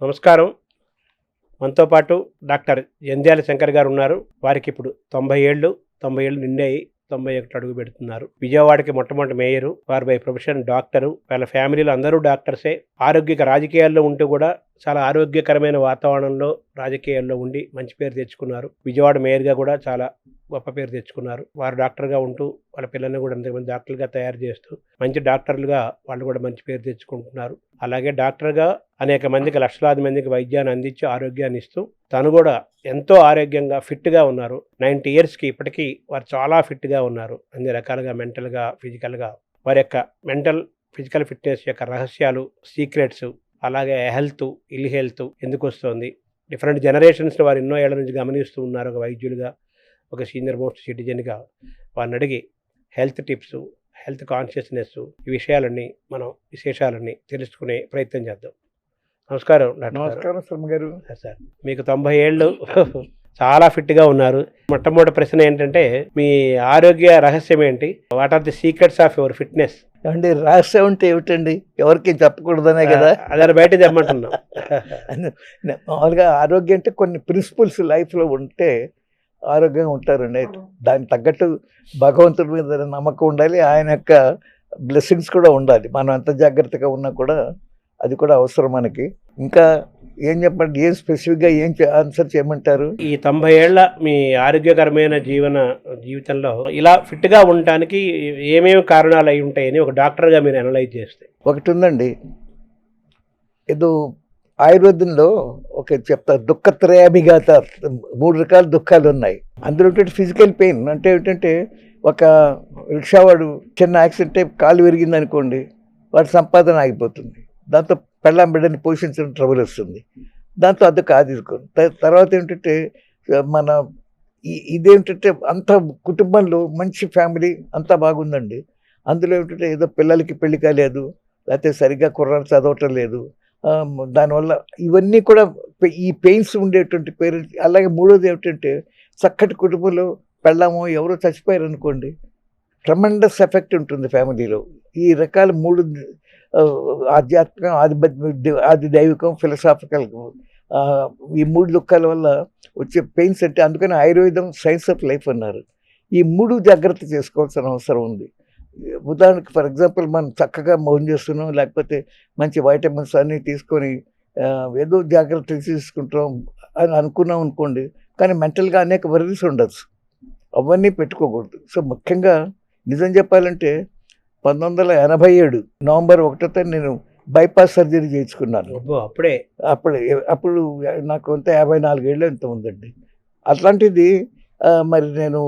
నమస్కారం. మనతో పాటు డాక్టర్ జంధ్యాల శంకర్ గారు ఉన్నారు. వారికి ఇప్పుడు 90 ఏళ్ళు, 90 ఏళ్ళు నిండాయి. 91 అడుగు పెడుతున్నారు. విజయవాడకి మొట్టమొదటి మేయరు. వారు బై ప్రొఫెషన్ డాక్టరు. వాళ్ళ ఫ్యామిలీలో అందరూ డాక్టర్సే. రాజకీయాల్లో ఉంటూ కూడా చాలా ఆరోగ్యకరమైన వాతావరణంలో రాజకీయాల్లో ఉండి మంచి పేరు తెచ్చుకున్నారు. విజయవాడ మేయర్‌గా కూడా చాలా గొప్ప పేరు తెచ్చుకున్నారు. వారు డాక్టర్‌గా ఉంటూ వాళ్ళ పిల్లల్ని కూడా అంతమంది డాక్టర్లుగా తయారు చేస్తూ మంచి డాక్టర్లుగా వాళ్ళు కూడా మంచి పేరు తెచ్చుకుంటున్నారు. అలాగే డాక్టర్‌గా అనేక మందికి, లక్షలాది మందికి వైద్యాన్ని అందించి ఆరోగ్యాన్ని ఇస్తూ తను కూడా ఎంతో ఆరోగ్యంగా ఫిట్‌గా ఉన్నారు. 90 ఇయర్స్‌కి ఇప్పటికీ వారు చాలా ఫిట్‌గా ఉన్నారు. అన్ని రకాలుగా మెంటల్‌గా, ఫిజికల్‌గా. వారి యొక్క ఫిజికల్ ఫిట్‌నెస్ యొక్క రహస్యాలు, సీక్రెట్స్, అలాగే ఇల్ హెల్త్ ఎందుకొస్తోంది, డిఫరెంట్ జనరేషన్స్‌ని వారు ఎన్నో ఏళ్ల నుంచి గమనిస్తూ ఉన్నారు. ఒక వైద్యులుగా, ఒక సీనియర్ మోస్ట్ సిటిజన్‌గా వారిని అడిగి హెల్త్ టిప్స్, హెల్త్ కాన్షియస్‌నెస్ ఈ విశేషాలన్నీ తెలుసుకునే ప్రయత్నం చేద్దాం. నమస్కారం డాక్టర్ గారు. నమస్కారం శర్మ గారు. సార్, మీకు 90 ఏళ్ళు చాలా ఫిట్‌గా ఉన్నారు. మొట్టమొదటి ప్రశ్న ఏంటంటే, మీ ఆరోగ్య రహస్యం ఏంటి? What are the secrets of your fitness? ఏవండి, రహస్యం అంటే ఏమిటండి? ఎవరికి చెప్పకూడదనే కదా. అదని బయట తెమ్మంటున్నాం. మామూలుగా ఆరోగ్యం అంటే కొన్ని ప్రిన్సిపల్స్ లైఫ్లో ఉంటే ఆరోగ్యంగా ఉంటారండి. దానికి తగ్గట్టు భగవంతుడి మీద నమ్మకం ఉండాలి, ఆయన యొక్క బ్లెస్సింగ్స్ కూడా ఉండాలి. మనం ఎంత జాగ్రత్తగా ఉన్నా కూడా అది కూడా అవసరం మనకి. ఇంకా ఏం చెప్పండి, ఏం స్పెసిఫిక్గా ఆన్సర్ చేయమంటారు? ఈ 90 ఏళ్ల మీ ఆరోగ్యకరమైన జీవితంలో ఇలా ఫిట్‌గా ఉండటానికి ఏమేమి కారణాలు అయి ఉంటాయని ఒక డాక్టర్గా మీరు అనలైజ్ చేస్తే? ఒకటి ఉందండి, ఏదో ఆయుర్వేదంలో ఒక చెప్తారు, దుఃఖత్రయాభిఘాత, 3 రకాల దుఃఖాలు ఉన్నాయి. అందులో ఫిజికల్ పెయిన్ అంటే ఏంటంటే, ఒక రిక్షావాడు చిన్న యాక్సిడెంట్ అయి కాలు విరిగింది అనుకోండి, వాడి సంపాదన ఆగిపోతుంది. దాంతో పెళ్ళాం బిడ్డని పోషించడం ట్రబుల్ వస్తుంది. దాంతో అదొక ఆదికం. తర్వాత ఏంటంటే, మన ఇదేంటంటే అంత కుటుంబంలో మంచి ఫ్యామిలీ అంతా బాగుందండి. అందులో ఏంటంటే ఏదో పిల్లలకి పెళ్లి కాలేదు, లేకపోతే సరిగ్గా కుర్రాళ్ళు చదవటం లేదు. దానివల్ల ఇవన్నీ కూడా ఈ పెయిన్స్ ఉండేటువంటి పేరెంట్స్. అలాగే మూడోది ఏమిటంటే, చక్కటి కుటుంబంలో పెళ్ళామో ఎవరో చచ్చిపోయారు అనుకోండి, ట్రమెండస్ ఎఫెక్ట్ ఉంటుంది ఫ్యామిలీలో. ఈ రకాల 3 ఆధ్యాత్మికం, ఆది దైవికం, ఫిలసాఫికల్, ఈ 3 దుఃఖాల వల్ల వచ్చే పెయిన్స్. అంటే అందుకని ఆయుర్వేదం సైన్స్ ఆఫ్ లైఫ్ అన్నారు. ఈ 3 జాగ్రత్త చేసుకోవాల్సిన అవసరం ఉంది. ఉదాహరణకి ఫర్ ఎగ్జాంపుల్, మనం చక్కగా భోజనం చేస్తున్నాం, లేకపోతే మంచి వైటమిన్స్ అన్నీ తీసుకొని ఏదో జాగ్రత్త తీసుకుంటాం అని అనుకున్నాం అనుకోండి, కానీ మెంటల్గా అనేక వర్రీస్ ఉండొచ్చు. అవన్నీ పెట్టుకోకూడదు. సో ముఖ్యంగా నిజం చెప్పాలంటే 1987 నవంబర్ 1వ నేను బైపాస్ సర్జరీ చేయించుకున్నాను. అప్పుడు నాకు అంతా 54 ఏళ్ళు ఎంత ఉందండి. అట్లాంటిది మరి నేను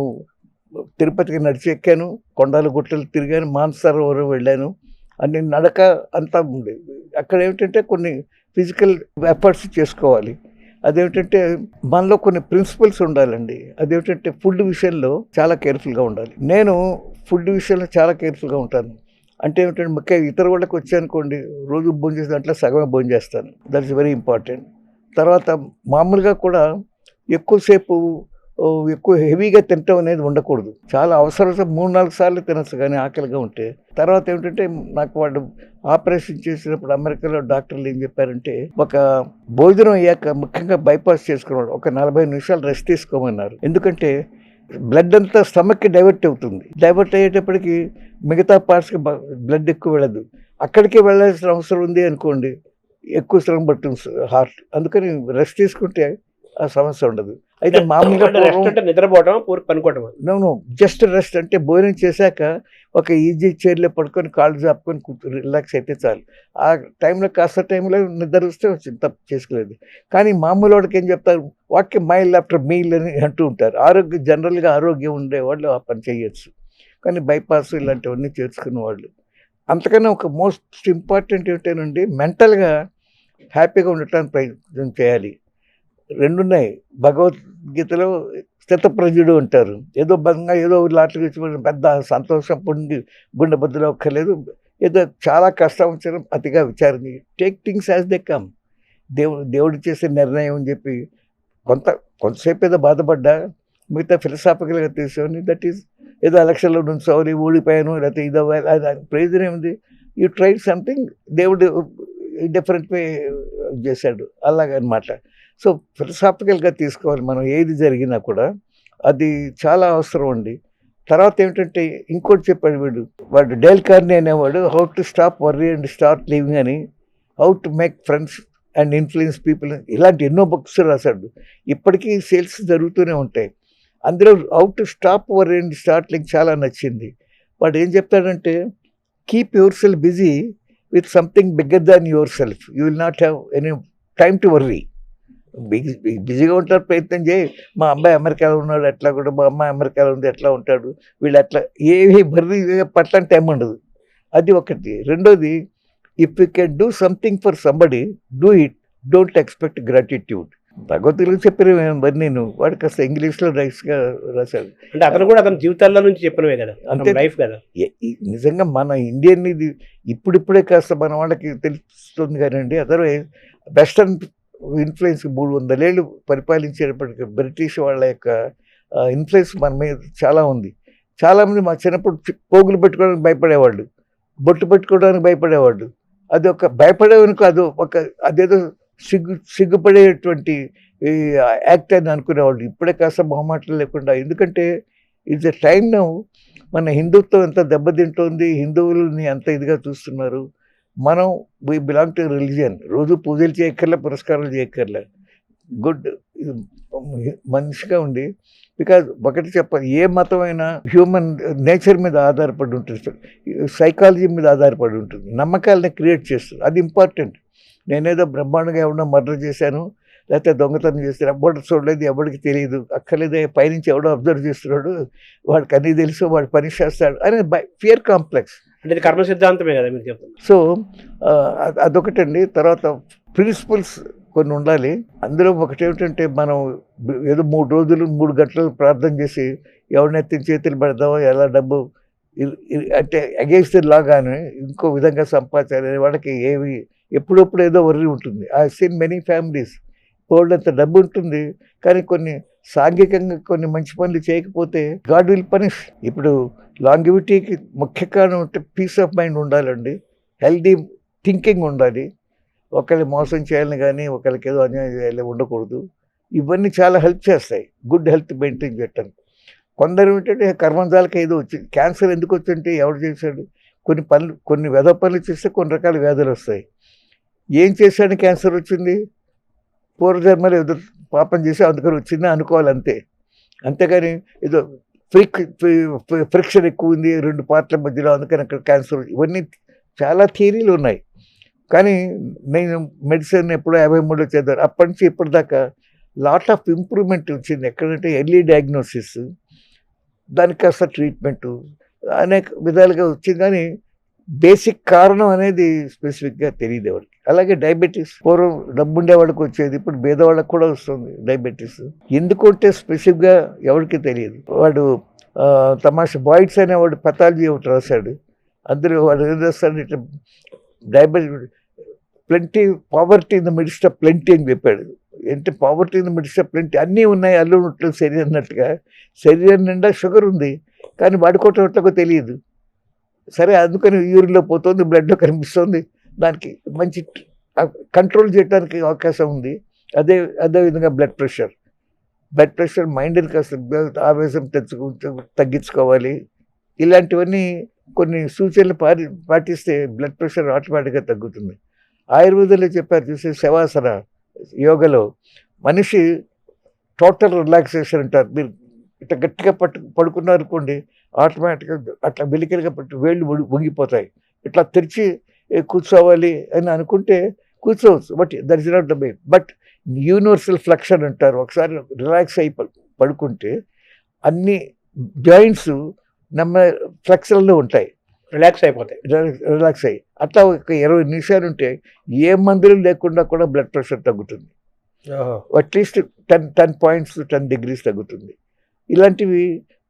తిరుపతికి నడిచి ఎక్కాను, కొండలు గుట్టలు తిరిగాను, మానసరోవరం వెళ్ళాను. అన్ని నడక అంతా ఉండేది. అక్కడ ఏమిటంటే కొన్ని ఫిజికల్ ఎఫర్ట్స్ చేసుకోవాలి. అదేమిటంటే మనలో కొన్ని ప్రిన్సిపల్స్ ఉండాలండి. అదేమిటంటే ఫుడ్ విషయంలో చాలా కేర్ఫుల్గా ఉండాలి. నేను ఫుడ్ విషయంలో చాలా కేర్ఫుల్గా ఉంటాను. అంటే ఏమిటంటే, ముఖ్యంగా ఇతర వాళ్ళకి వచ్చానుకోండి, రోజు భోజనం చేసే దాంట్లో సగమే భోజనం చేస్తాను. That is very important. తర్వాత మామూలుగా కూడా ఎక్కువసేపు ఎక్కువ హెవీగా తినటం అనేది ఉండకూడదు. చాలా అవసరం 3-4 సార్లు తినచ్చు కానీ ఆకలిగా ఉంటే. తర్వాత ఏమిటంటే, నాకు వాళ్ళు ఆపరేషన్ చేసినప్పుడు అమెరికాలో డాక్టర్లు ఏం చెప్పారంటే, ఒక భోజనం అయ్యాక ముఖ్యంగా బైపాస్ చేసుకున్నాడు, ఒక 40 నిమిషాలు రెస్ట్ తీసుకోమన్నారు. ఎందుకంటే బ్లడ్ అంతా స్టమక్కి డైవర్ట్ అవుతుంది. డైవర్ట్ అయ్యేటప్పటికి మిగతా పార్ట్స్కి బ్లడ్ ఎక్కువ వెళ్ళదు. అక్కడికి వెళ్ళాల్సిన అవసరం ఉంది అనుకోండి, ఎక్కువ శ్రమ పడుతుంది హార్ట్. అందుకని రెస్ట్ తీసుకుంటే ఆ సమస్య ఉండదు. అయితే మామూలుగా నిద్రపోవటం, పనుకోవటం, నో జస్ట్ రెస్ట్. అంటే భోజనం చేశాక ఒక ఈజీ చైర్లో పడుకొని కాళ్ళు చాపుకొని రిలాక్స్ అయితే చాలు. ఆ టైంలో కాస్త టైంలో నిద్ర వస్తే వచ్చింది, తప్పు చేసుకోలేదు. కానీ మామూలు వాడికి ఏం చెప్తారు, వాక్యం మైల్ ఆఫ్టర్ మీల్ అని అంటూ ఉంటారు. జనరల్గా ఆరోగ్యం ఉండేవాళ్ళు ఆ పని చేయొచ్చు. కానీ బైపాస్ ఇలాంటివన్నీ చేసుకున్న వాళ్ళు. అంతకన్నా ఒక మోస్ట్ ఇంపార్టెంట్ ఏంటంటే, మెంటల్గా హ్యాపీగా ఉండటానికి ప్రయత్నం చేయాలి. 2 ఉన్నాయి. భగవద్గీతలో స్థితప్రజ్ఞుడు అంటారు. ఏదో బంగా ఏదో లాటరీ పెద్ద సంతోషం పొంది గుండె బద్దలు ఒక్కర్లేదు. ఏదో చాలా కష్టం వచ్చిన అతిగా విచారం take things as they come. దేవుడు చేసే నిర్ణయం అని చెప్పి కొంతసేపు ఏదో బాధపడ్డా మిగతా ఫిలసాఫికల్గా తీసుకొని, దట్ ఈస్ ఏదో ఎలక్షన్లో నుంచోవాలి, ఓడిపోయాను, లేకపోతే ఇదో ప్రయోజనం ఏముంది? యూ ట్రైడ్ సంథింగ్, దేవుడు డిఫరెంట్ వే చేశాడు అలాగనమాట. సో ఫిలసాఫికల్గా తీసుకోవాలి మనం ఏది జరిగినా కూడా, అది చాలా అవసరం అండి. తర్వాత ఏమిటంటే ఇంకోటి చెప్పాడు వాడు డేల్ కార్నీ అనేవాడు, how to stop worry and start living అని, how to make friends and influence people, ఇలాంటి ఎన్నో బుక్స్ రాశాడు. ఇప్పటికీ సేల్స్ జరుగుతూనే ఉంటాయి. అందులో how to stop worry and start living చాలా నచ్చింది. వాడు ఏం చెప్తాడంటే, keep your self busy with something bigger than your self, you will not have any time to worry. బిజీగా ఉంటారు, ప్రయత్నం చేయి. మా అబ్బాయి అమెరికాలో ఉన్నాడు ఎట్లా, కూడా మా అమ్మాయి అమెరికాలో ఉంది ఎట్లా ఉంటాడు, వీళ్ళు ఎట్లా, ఏవి బర్రీ పట్ల టైం ఉండదు. అది ఒకటి. రెండోది, if you can do something for somebody, do it, don't expect gratitude. భగవద్గీతలో చెప్పిన మరి నేను వాడు కాస్త ఇంగ్లీష్లో రైట్స్గా రాశాడు. అంటే అతను కూడా అతని జీవితాల్లో నుంచి చెప్పినవే కదా, అంతే లైఫ్ కదా. నిజంగా మన ఇండియన్ ఇది ఇప్పుడిప్పుడే కాస్త మన వాళ్ళకి తెలుస్తుంది కానండి. అదర్వైజ్ వెస్టర్న్ ఇన్ఫ్లుయెన్స్ 300 ఏళ్ళు పరిపాలించేటప్పటికి బ్రిటిష్ వాళ్ళ యొక్క ఇన్ఫ్లుయెన్స్ మన మీద చాలా ఉంది. చాలామంది మా చిన్నప్పుడు పోగులు పెట్టుకోవడానికి భయపడేవాళ్ళు, బొట్టు పెట్టుకోవడానికి భయపడేవాళ్ళు. అది ఒక భయపడేవనుకో, అదేదో సిగ్గుపడేటువంటి యాక్ట్ అని అనుకునేవాళ్ళు. ఇప్పుడే కాస్త మొహమాటలు లేకుండా, ఎందుకంటే ఇట్స్ ఎ టైం నౌ. మన హిందుత్వం ఎంత దెబ్బతింటోంది, హిందువులని అంత ఇదిగా చూస్తున్నారు. మనం వీ బిలాంగ్ టు రిలీజియన్. రోజు పూజలు చేయక్కర్లే, పురస్కారాలు చేయక్కర్లే, గుడ్ మనిషిగా ఉండి. బికాజ్ ఒకటి చెప్పాలి, ఏ మతమైనా హ్యూమన్ నేచర్ మీద ఆధారపడి ఉంటుంది, సైకాలజీ మీద ఆధారపడి ఉంటుంది, నమ్మకాలని క్రియేట్ చేస్తుంది. అది ఇంపార్టెంట్. నేనేదో బ్రహ్మాండంగా ఎవడో మర్డర్ చేశాను, లేకపోతే దొంగతనం చేస్తాను, ఎవడు చూడలేదు, ఎవరికి తెలియదు, అక్కర్లేదే, పైనుంచి ఎవడో అబ్జర్వ్ చేస్తున్నాడు, వాడికి అన్నీ తెలుసు, వాడు పని చేస్తాడు అనే ఫియర్ కాంప్లెక్స్. అంటే ఇది కర్మ సిద్ధాంతమే కదా మీరు చెప్తున్నారు. సో అదొకటండి. తర్వాత ప్రిన్సిపల్స్ కొన్ని ఉండాలి. అందులో ఒకటి ఏమిటంటే, మనం ఏదో 3 రోజులు 3 గంటలు ప్రార్థన చేసి ఎవరినెత్తిన చేతులు పెడదామో, ఎలా డబ్బు అంటే అగేన్స్ట్ ది లా కానీ ఇంకో విధంగా సంపాదించాలి, వాళ్ళకి ఏవి ఎప్పుడప్పుడు ఏదో వర్రీ ఉంటుంది. ఐ సీన్ మెనీ ఫ్యామిలీస్, బోల్డంత డబ్బు ఉంటుంది, కానీ కొన్ని సాంఘికంగా కొన్ని మంచి పనులు చేయకపోతే గాడ్ విల్ పనిష్. ఇప్పుడు లాంగివిటీకి ముఖ్య కారణం అంటే పీస్ ఆఫ్ మైండ్ ఉండాలండి, హెల్దీ థింకింగ్ ఉండాలి. ఒకరిని మోసం చేయాలని కానీ ఒకరికి ఏదో అన్యాయం చేయాలి ఉండకూడదు. ఇవన్నీ చాలా హెల్ప్ చేస్తాయి గుడ్ హెల్త్ మెయింటైన్ చేయటానికి. కొందరు ఏంటంటే కర్మంజాలకి ఏదో వచ్చింది, క్యాన్సర్ ఎందుకు వచ్చింటే ఎవరు చేశాడు, కొన్ని వెధ పనులు చేస్తే కొన్ని రకాల వ్యాధులు వస్తాయి. ఏం చేశాడు క్యాన్సర్ వచ్చింది, పూర్వజన్మలో ఏదో పాపం చేసి అందుకని వచ్చింది అనుకోవాలి అంతే. అంతేగాని ఏదో ఫ్రిక్షన్ ఎక్కువ ఉంది 2 పార్ట్ల మధ్యలో అందుకని అక్కడ క్యాన్సర్, ఇవన్నీ చాలా థియరీలు ఉన్నాయి. కానీ నేను మెడిసిన్ ఎప్పుడో 53లో చదివాను. అప్పటి నుంచి ఇప్పటిదాకా లాట్ ఆఫ్ ఇంప్రూవ్మెంట్ వచ్చింది. ఎక్కడంటే ఎర్లీ డయాగ్నోసిస్, దానికి కాస్త ట్రీట్మెంటు, అనేక విధాలుగా వచ్చింది. కానీ బేసిక్ కారణం అనేది స్పెసిఫిక్గా తెలియదు ఎవరికి. అలాగే డయాబెటీస్, పూర్వం డబ్బుండే వాళ్ళకి వచ్చేది, ఇప్పుడు పేదవాళ్ళకి కూడా వస్తుంది డయాబెటీస్. ఎందుకంటే స్పెసిఫిక్గా ఎవరికి తెలియదు. వాడు తమాషా బాయిడ్స్ అనేవాడు పతాలజీ ఒకటి రాశాడు. అందులో వాడు ఏం రాస్తాడు, ఇట్లా diabetes plenty, poverty in the midst of plenty అని చెప్పాడు. అంటే poverty in the midst of plenty, అన్నీ ఉన్నాయి అల్లు ఉన్నట్లు శరీరం అన్నట్టుగా. శరీరం నిండా షుగర్ ఉంది, కానీ వాడుకోవటం ఎట్లాగో తెలియదు. సరే, అందుకని యూరిన్లో పోతుంది, బ్లడ్లో కనిపిస్తుంది, దానికి మంచి కంట్రోల్ చేయడానికి అవకాశం ఉంది. అదేవిధంగా బ్లడ్ ప్రెషర్ మైండ్ని కాస్త ఆవేశం తగ్గించుకోవాలి. ఇలాంటివన్నీ కొన్ని సూచనలు పాటిస్తే బ్లడ్ ప్రెషర్ ఆటోమేటిక్గా తగ్గుతుంది. ఆయుర్వేదంలో చెప్పారు చూసే, శవాసన యోగలో మనిషి టోటల్ రిలాక్సేషన్ అంటారు. మీరు ఇట్లా గట్టిగా పడుకున్నారు అనుకోండి, ఆటోమేటిక్గా అట్లా వెలికలుగా వేళ్ళు వంగిపోతాయి. ఇట్లా తెరిచి కూర్చోవాలి అని అనుకుంటే కూర్చోవచ్చు, but that is not the way. But universal flexion అంటారు. ఒకసారి రిలాక్స్ అయి పడుకుంటే అన్ని జాయింట్స్ ఫ్లెక్షన్లో ఉంటాయి, రిలాక్స్ అయిపోతాయి. రిలాక్స్ అయ్యి అట్లా ఒక 20 నిమిషాలు ఉంటే ఏ మందులు లేకుండా కూడా బ్లడ్ ప్రెషర్ తగ్గుతుంది. అట్లీస్ట్ 10 పాయింట్స్ 10 degrees తగ్గుతుంది. ఇలాంటివి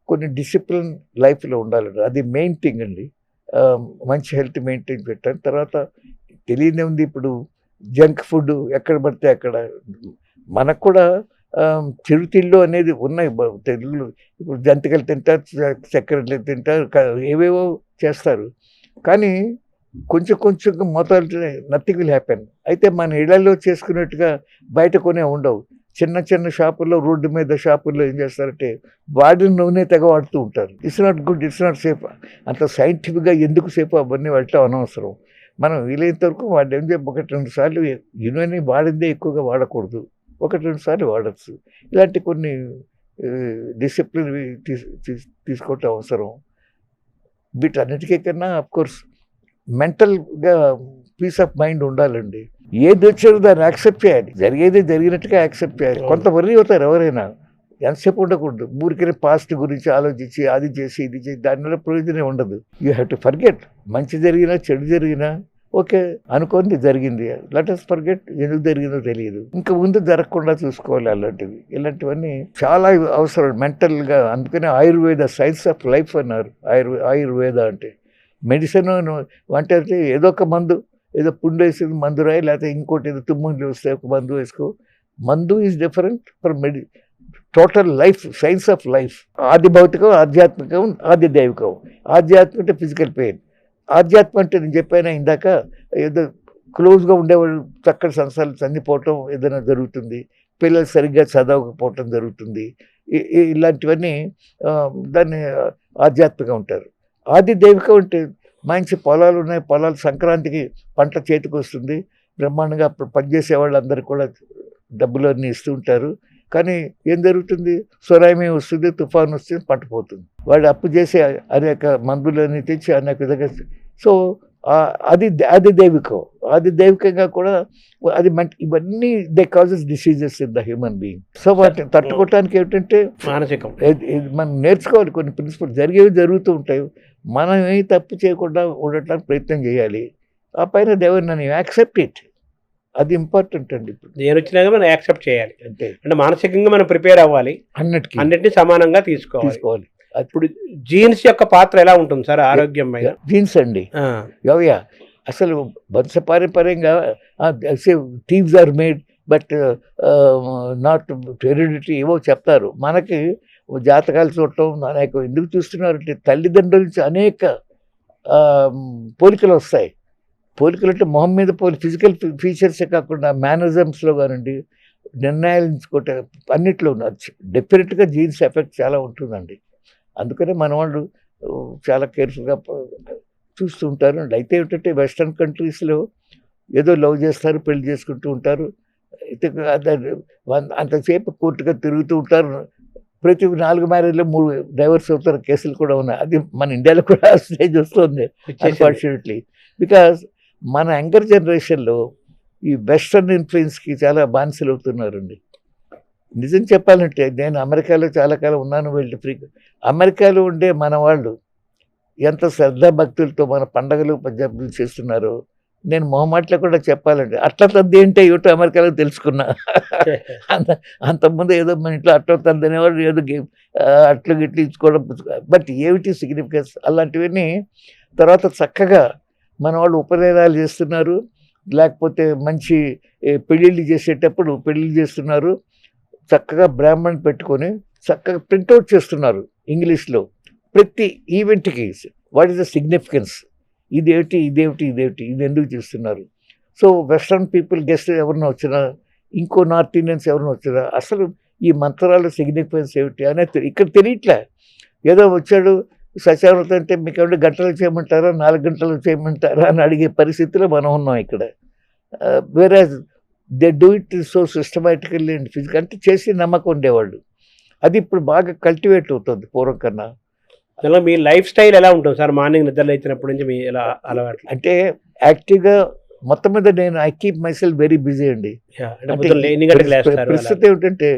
కొన్ని డిసిప్లిన్ లైఫ్లో ఉండాలండి. అది మెయిన్ థింగ్ అండి. మంచి హెల్త్ మెయింటైన్ పెట్టాను. తర్వాత తెలియదే ఉంది, ఇప్పుడు జంక్ ఫుడ్ ఎక్కడ పడితే అక్కడ. మనకు కూడా చిరుతిళ్ళు అనేది ఉన్నాయి తెలుగులో. ఇప్పుడు జంతికలు తింటారు, చక్కెరలు తింటారు, ఏవేవో చేస్తారు. కానీ కొంచెం కొంచెంగా మొదలు నథింగ్ విల్ హ్యాపెన్. అయితే మన ఇళ్లలో చేసుకున్నట్టుగా బయట కొనే ఉండవు. చిన్న చిన్న షాపుల్లో, రోడ్డు మీద షాపుల్లో ఏం చేస్తారంటే వాడిన నూనె తెగ వాడుతూ ఉంటారు. It's not good, it's not safe. అంత సైంటిఫిక్గా ఎందుకు సేఫ్ అవన్నీ వెళ్ళటం అనవసరం. మనం వీలైనంత వరకు వాడు ఏం చెప్పి 1-2 సార్లు నూనె వాడిందే ఎక్కువగా వాడకూడదు. 1-2 సార్లు వాడచ్చు. ఇలాంటి కొన్ని డిసిప్లిన్ తీసుకోవటం అవసరం. వీటన్నిటికీ కన్నా అఫ్కోర్స్ మెంటల్గా పీస్ ఆఫ్ మైండ్ ఉండాలండి. ఏది వచ్చారో దాన్ని యాక్సెప్ట్ చేయాలి. జరిగేది జరిగినట్టుగా యాక్సెప్ట్ చేయాలి. కొంత వర్రీ అవుతారు ఎవరైనా, ఎంతసేపు ఉండకూడదు. ఊరికే పాస్ట్ గురించి ఆలోచించి అది చేసి ఇది చేసి దానివల్ల ప్రయోజనం ఉండదు. You have to forget. మంచి జరిగినా చెడు జరిగినా ఓకే అనుకోని జరిగింది, లెట్ us ఫర్గెట్. ఎందుకు జరిగిందో తెలియదు, ఇంకా ముందు జరగకుండా చూసుకోవాలి. అలాంటివి ఇలాంటివన్నీ చాలా అవసరం మెంటల్గా. అందుకనే ఆయుర్వేద సైన్స్ ఆఫ్ లైఫ్ అన్నారు. ఆయుర్వేద అంటే మెడిసిన్ అంటే ఏదో ఒక మందు, ఏదో పుండు వేసేది మందు రాయి, లేకపోతే ఇంకోటి ఏదో తుమ్ములు వస్తే ఒక మందు వేసుకో. మందు is different from total life, science of life. ఆది భౌతికం, ఆధ్యాత్మికం, ఆది దైవికం. ఆధ్యాత్మిక అంటే ఫిజికల్ పెయిన్. ఆధ్యాత్మ అంటే నేను చెప్పాను ఇందాక, ఏదో క్లోజ్గా ఉండేవాళ్ళు చక్కటి సంస్థలు చనిపోవటం ఏదైనా జరుగుతుంది, పిల్లలు సరిగ్గా చదవకపోవటం జరుగుతుంది. ఇలాంటివన్నీ దాన్ని ఆధ్యాత్మికంగా ఉంటారు. ఆది దైవికం అంటే మంచి పొలాలు ఉన్నాయి, పొలాలు సంక్రాంతికి పంట చేతికి వస్తుంది, బ్రహ్మాండంగా పనిచేసే వాళ్ళందరూ కూడా డబ్బులు అన్నీ ఇస్తూ ఉంటారు. కానీ ఏం జరుగుతుంది, స్వరాయమే వస్తుంది, తుఫాను వస్తుంది, పంట పోతుంది. వాడు అప్పు చేసి అనేక మందులని తెచ్చి అనేక విధంగా. సో అది దైవికం. అది దైవికంగా కూడా అది ఇవన్నీ they causes diseases in the human being. So వాటిని తట్టుకోవటానికి ఏమిటంటే మానసికం మనం నేర్చుకోవాలి. కొన్ని ప్రిన్సిపల్ జరిగేవి జరుగుతూ ఉంటాయి, మనం ఏమి తప్పు చేయకుండా ఉండటానికి ప్రయత్నం చేయాలి. ఆ పైన దేవుని యాక్సెప్ట్ ఇట్, అది ఇంపార్టెంట్ అండి. ఇప్పుడు నేను వచ్చినాక మనం యాక్సెప్ట్ చేయాలి. అంటే మానసికంగా మనం ప్రిపేర్ అవ్వాలి, అన్నిటిని సమానంగా తీసుకోవాలి. ఇప్పుడు జీన్స్ యొక్క పాత్ర ఎలా ఉంటుంది సార్ ఆరోగ్యం మీద? జీన్స్ అండి యా అసలు వంశపారంపర్యంగా thieves are made but not hereditary ఏవో చెప్తారు. మనకి జాతకాలు చూడటం అనేక ఎందుకు చూస్తున్నారంటే తల్లిదండ్రుల నుంచి అనేక పోలికలు వస్తాయి. పోలికలు అంటే మొహం మీద ఫిజికల్ ఫీచర్సే కాకుండా మేనరిజమ్స్లో కానివ్వండి, నిర్ణయాలు ఎంచుకోవటం అన్నిట్లో డెఫినెట్గా జీన్స్ ఎఫెక్ట్ చాలా ఉంటుందండి. అందుకనే మన వాళ్ళు చాలా కేర్ఫుల్గా చూస్తూ ఉంటారు. అయితే ఏమిటంటే వెస్ట్రన్ కంట్రీస్లో ఏదో లవ్ చేస్తారు, పెళ్లి చేసుకుంటూ ఉంటారు, అయితే అంతసేపు కోర్టుగా తిరుగుతూ ఉంటారు. ప్రతి 4 మ్యారేజ్లో 3 డైవర్స్ అవుతారు, కేసులు కూడా ఉన్నాయి. అది మన ఇండియాలో కూడా స్టేజ్ వస్తుంది అన్ఫార్చునేట్లీ. బికాజ్ మన యంగర్ జనరేషన్లో ఈ వెస్ట్రన్ ఇన్ఫ్లుయెన్స్కి చాలా బానిసలు అవుతున్నారండి. నిజం చెప్పాలంటే నేను అమెరికాలో చాలా కాలం ఉన్నాను, వెళ్ళి అమెరికాలో ఉండే మన వాళ్ళు ఎంత శ్రద్ధాభక్తులతో మన పండగలు పద్ధతులు చేస్తున్నారో నేను మొహమాటలో కూడా చెప్పాలండి. అట్ల తద్ది ఏంటో ఏమిటో అమెరికాలో తెలుసుకున్నా. అంతకుముందు ఏదో మన ఇంట్లో అట్ల తద్ది అనేవాళ్ళు, ఏదో అట్లు గిట్లు ఇచ్చుకోవడం, బట్ ఏమిటి సిగ్నిఫికెన్స్ అలాంటివన్నీ. తర్వాత చక్కగా మన వాళ్ళు ఉపనయనాలు చేస్తున్నారు, లేకపోతే మంచి పెళ్ళిళ్ళు చేసేటప్పుడు పెళ్ళిళ్ళు చేస్తున్నారు, చక్కగా బ్రాహ్మణ్ పెట్టుకొని చక్కగా ప్రింట్అవుట్ చేస్తున్నారు ఇంగ్లీష్లో ప్రతి ఈవెంట్కి. వాట్ ఈస్ ద సిగ్నిఫికెన్స్, ఇదేమిటి ఇదేమిటి ఇదేమిటి, ఇది ఎందుకు చేస్తున్నారు. సో వెస్ట్రన్ పీపుల్ గెస్ట్ ఎవరినో వచ్చినా, ఇంకో నార్త్ ఇండియన్స్ ఎవరినో వచ్చినా, అసలు ఈ మంత్రాల సిగ్నిఫికెన్స్ ఏమిటి అనేది ఇక్కడ తెలియట్లే. ఏదో వచ్చాడు సత్యావృతం అంటే మీకు ఏమంటే గంటలు చేయమంటారా, 4 గంటలు చేయమంటారా అని అడిగే పరిస్థితిలో మనం ఉన్నాం ఇక్కడ. వేరే they do it so systematically and physical అంటే చేసి నమ్మకం ఉండేవాళ్ళు. అది ఇప్పుడు బాగా కల్టివేట్ అవుతుంది పూర్వం కన్నా. మీ లైఫ్ స్టైల్ ఎలా ఉంటుంది సార్? మార్నింగ్ నిద్రలు వచ్చినప్పటి నుంచి మీ ఎలా అలవాటు? అంటే యాక్టివ్గా మొత్తం మీద నేను I keep my self very busy అండి. ప్రస్తుతం ఏమిటంటే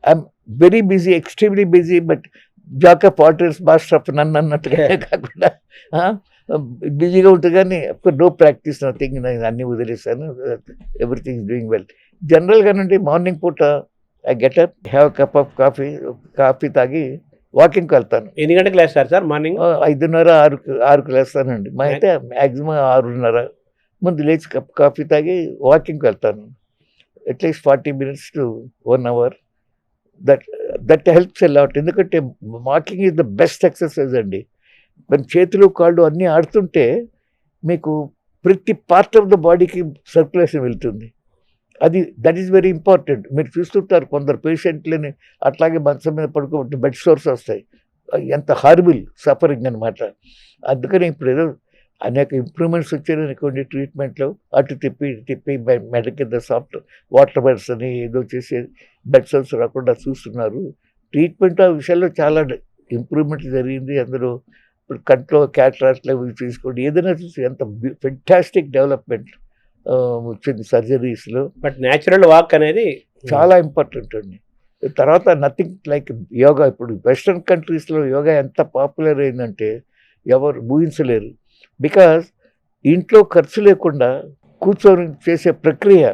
I'm very busy, extremely busy, but Jack of waters master of నన్ను అన్నట్టుగా కాకుండా బిజీగా ఉంటుంది. కానీ నో ప్రాక్టీస్ నథింగ్, నేను అన్నీ వదిలేసాను. Everything is doing well. జనరల్గానండి మార్నింగ్ పూట I get up, have cup of coffee తాగి వాకింగ్కి వెళ్తాను. ఎన్ని గంటలకు లేస్తారు సార్ మార్నింగ్? 5:30, 6కు లేస్తానండి. మా అయితే మ్యాక్సిమం 6:30 ముందు లేచి కప్ కాఫీ తాగి వాకింగ్కి వెళ్తాను. At least 40 minutes to 1 hour. That helps a lot. ఎందుకంటే walking is the best exercise అండి. మన చేతులు కాళ్ళు అన్నీ ఆడుతుంటే మీకు ప్రతి పార్ట్ ఆఫ్ ద బాడీకి సర్క్యులేషన్ వెళ్తుంది. That is very important. మీరు చూస్తుంటారు కొందరు పేషెంట్లని అట్లాగే మంచం మీద పడుకోబట్టి బెడ్ సోర్స్ వస్తాయి. ఎంత హార్బుల్ సఫరింగ్ అనమాట. అందుకని ఇప్పుడు ఏదో అనేక ఇంప్రూవ్మెంట్స్ వచ్చాయనుకోండి ట్రీట్మెంట్లో, అటు తిప్పి మెడ కింద సాఫ్ట్ వాటర్ బెడ్స్ అని ఏదో చేసి బెడ్ సోర్స్ రాకుండా చూస్తున్నారు. ట్రీట్మెంట్ ఆ విషయాల్లో చాలా ఇంప్రూవ్మెంట్ జరిగింది. అందులో ఇప్పుడు కంట్లో క్యాటరాక్ట్లు అవి తీసుకోండి, ఏదైనా చూసి ఎంత ఫెంటాస్టిక్ డెవలప్మెంట్ వచ్చింది సర్జరీస్లో. బట్ న్యాచురల్ వాక్ అనేది చాలా ఇంపార్టెంట్ అండి. తర్వాత నథింగ్ లైక్ యోగా. ఇప్పుడు వెస్ట్రన్ కంట్రీస్లో యోగా ఎంత పాపులర్ అయిందంటే ఎవరు ఊహించలేరు. బికాజ్ ఇంట్లో ఖర్చు లేకుండా కూర్చొని చేసే ప్రక్రియ,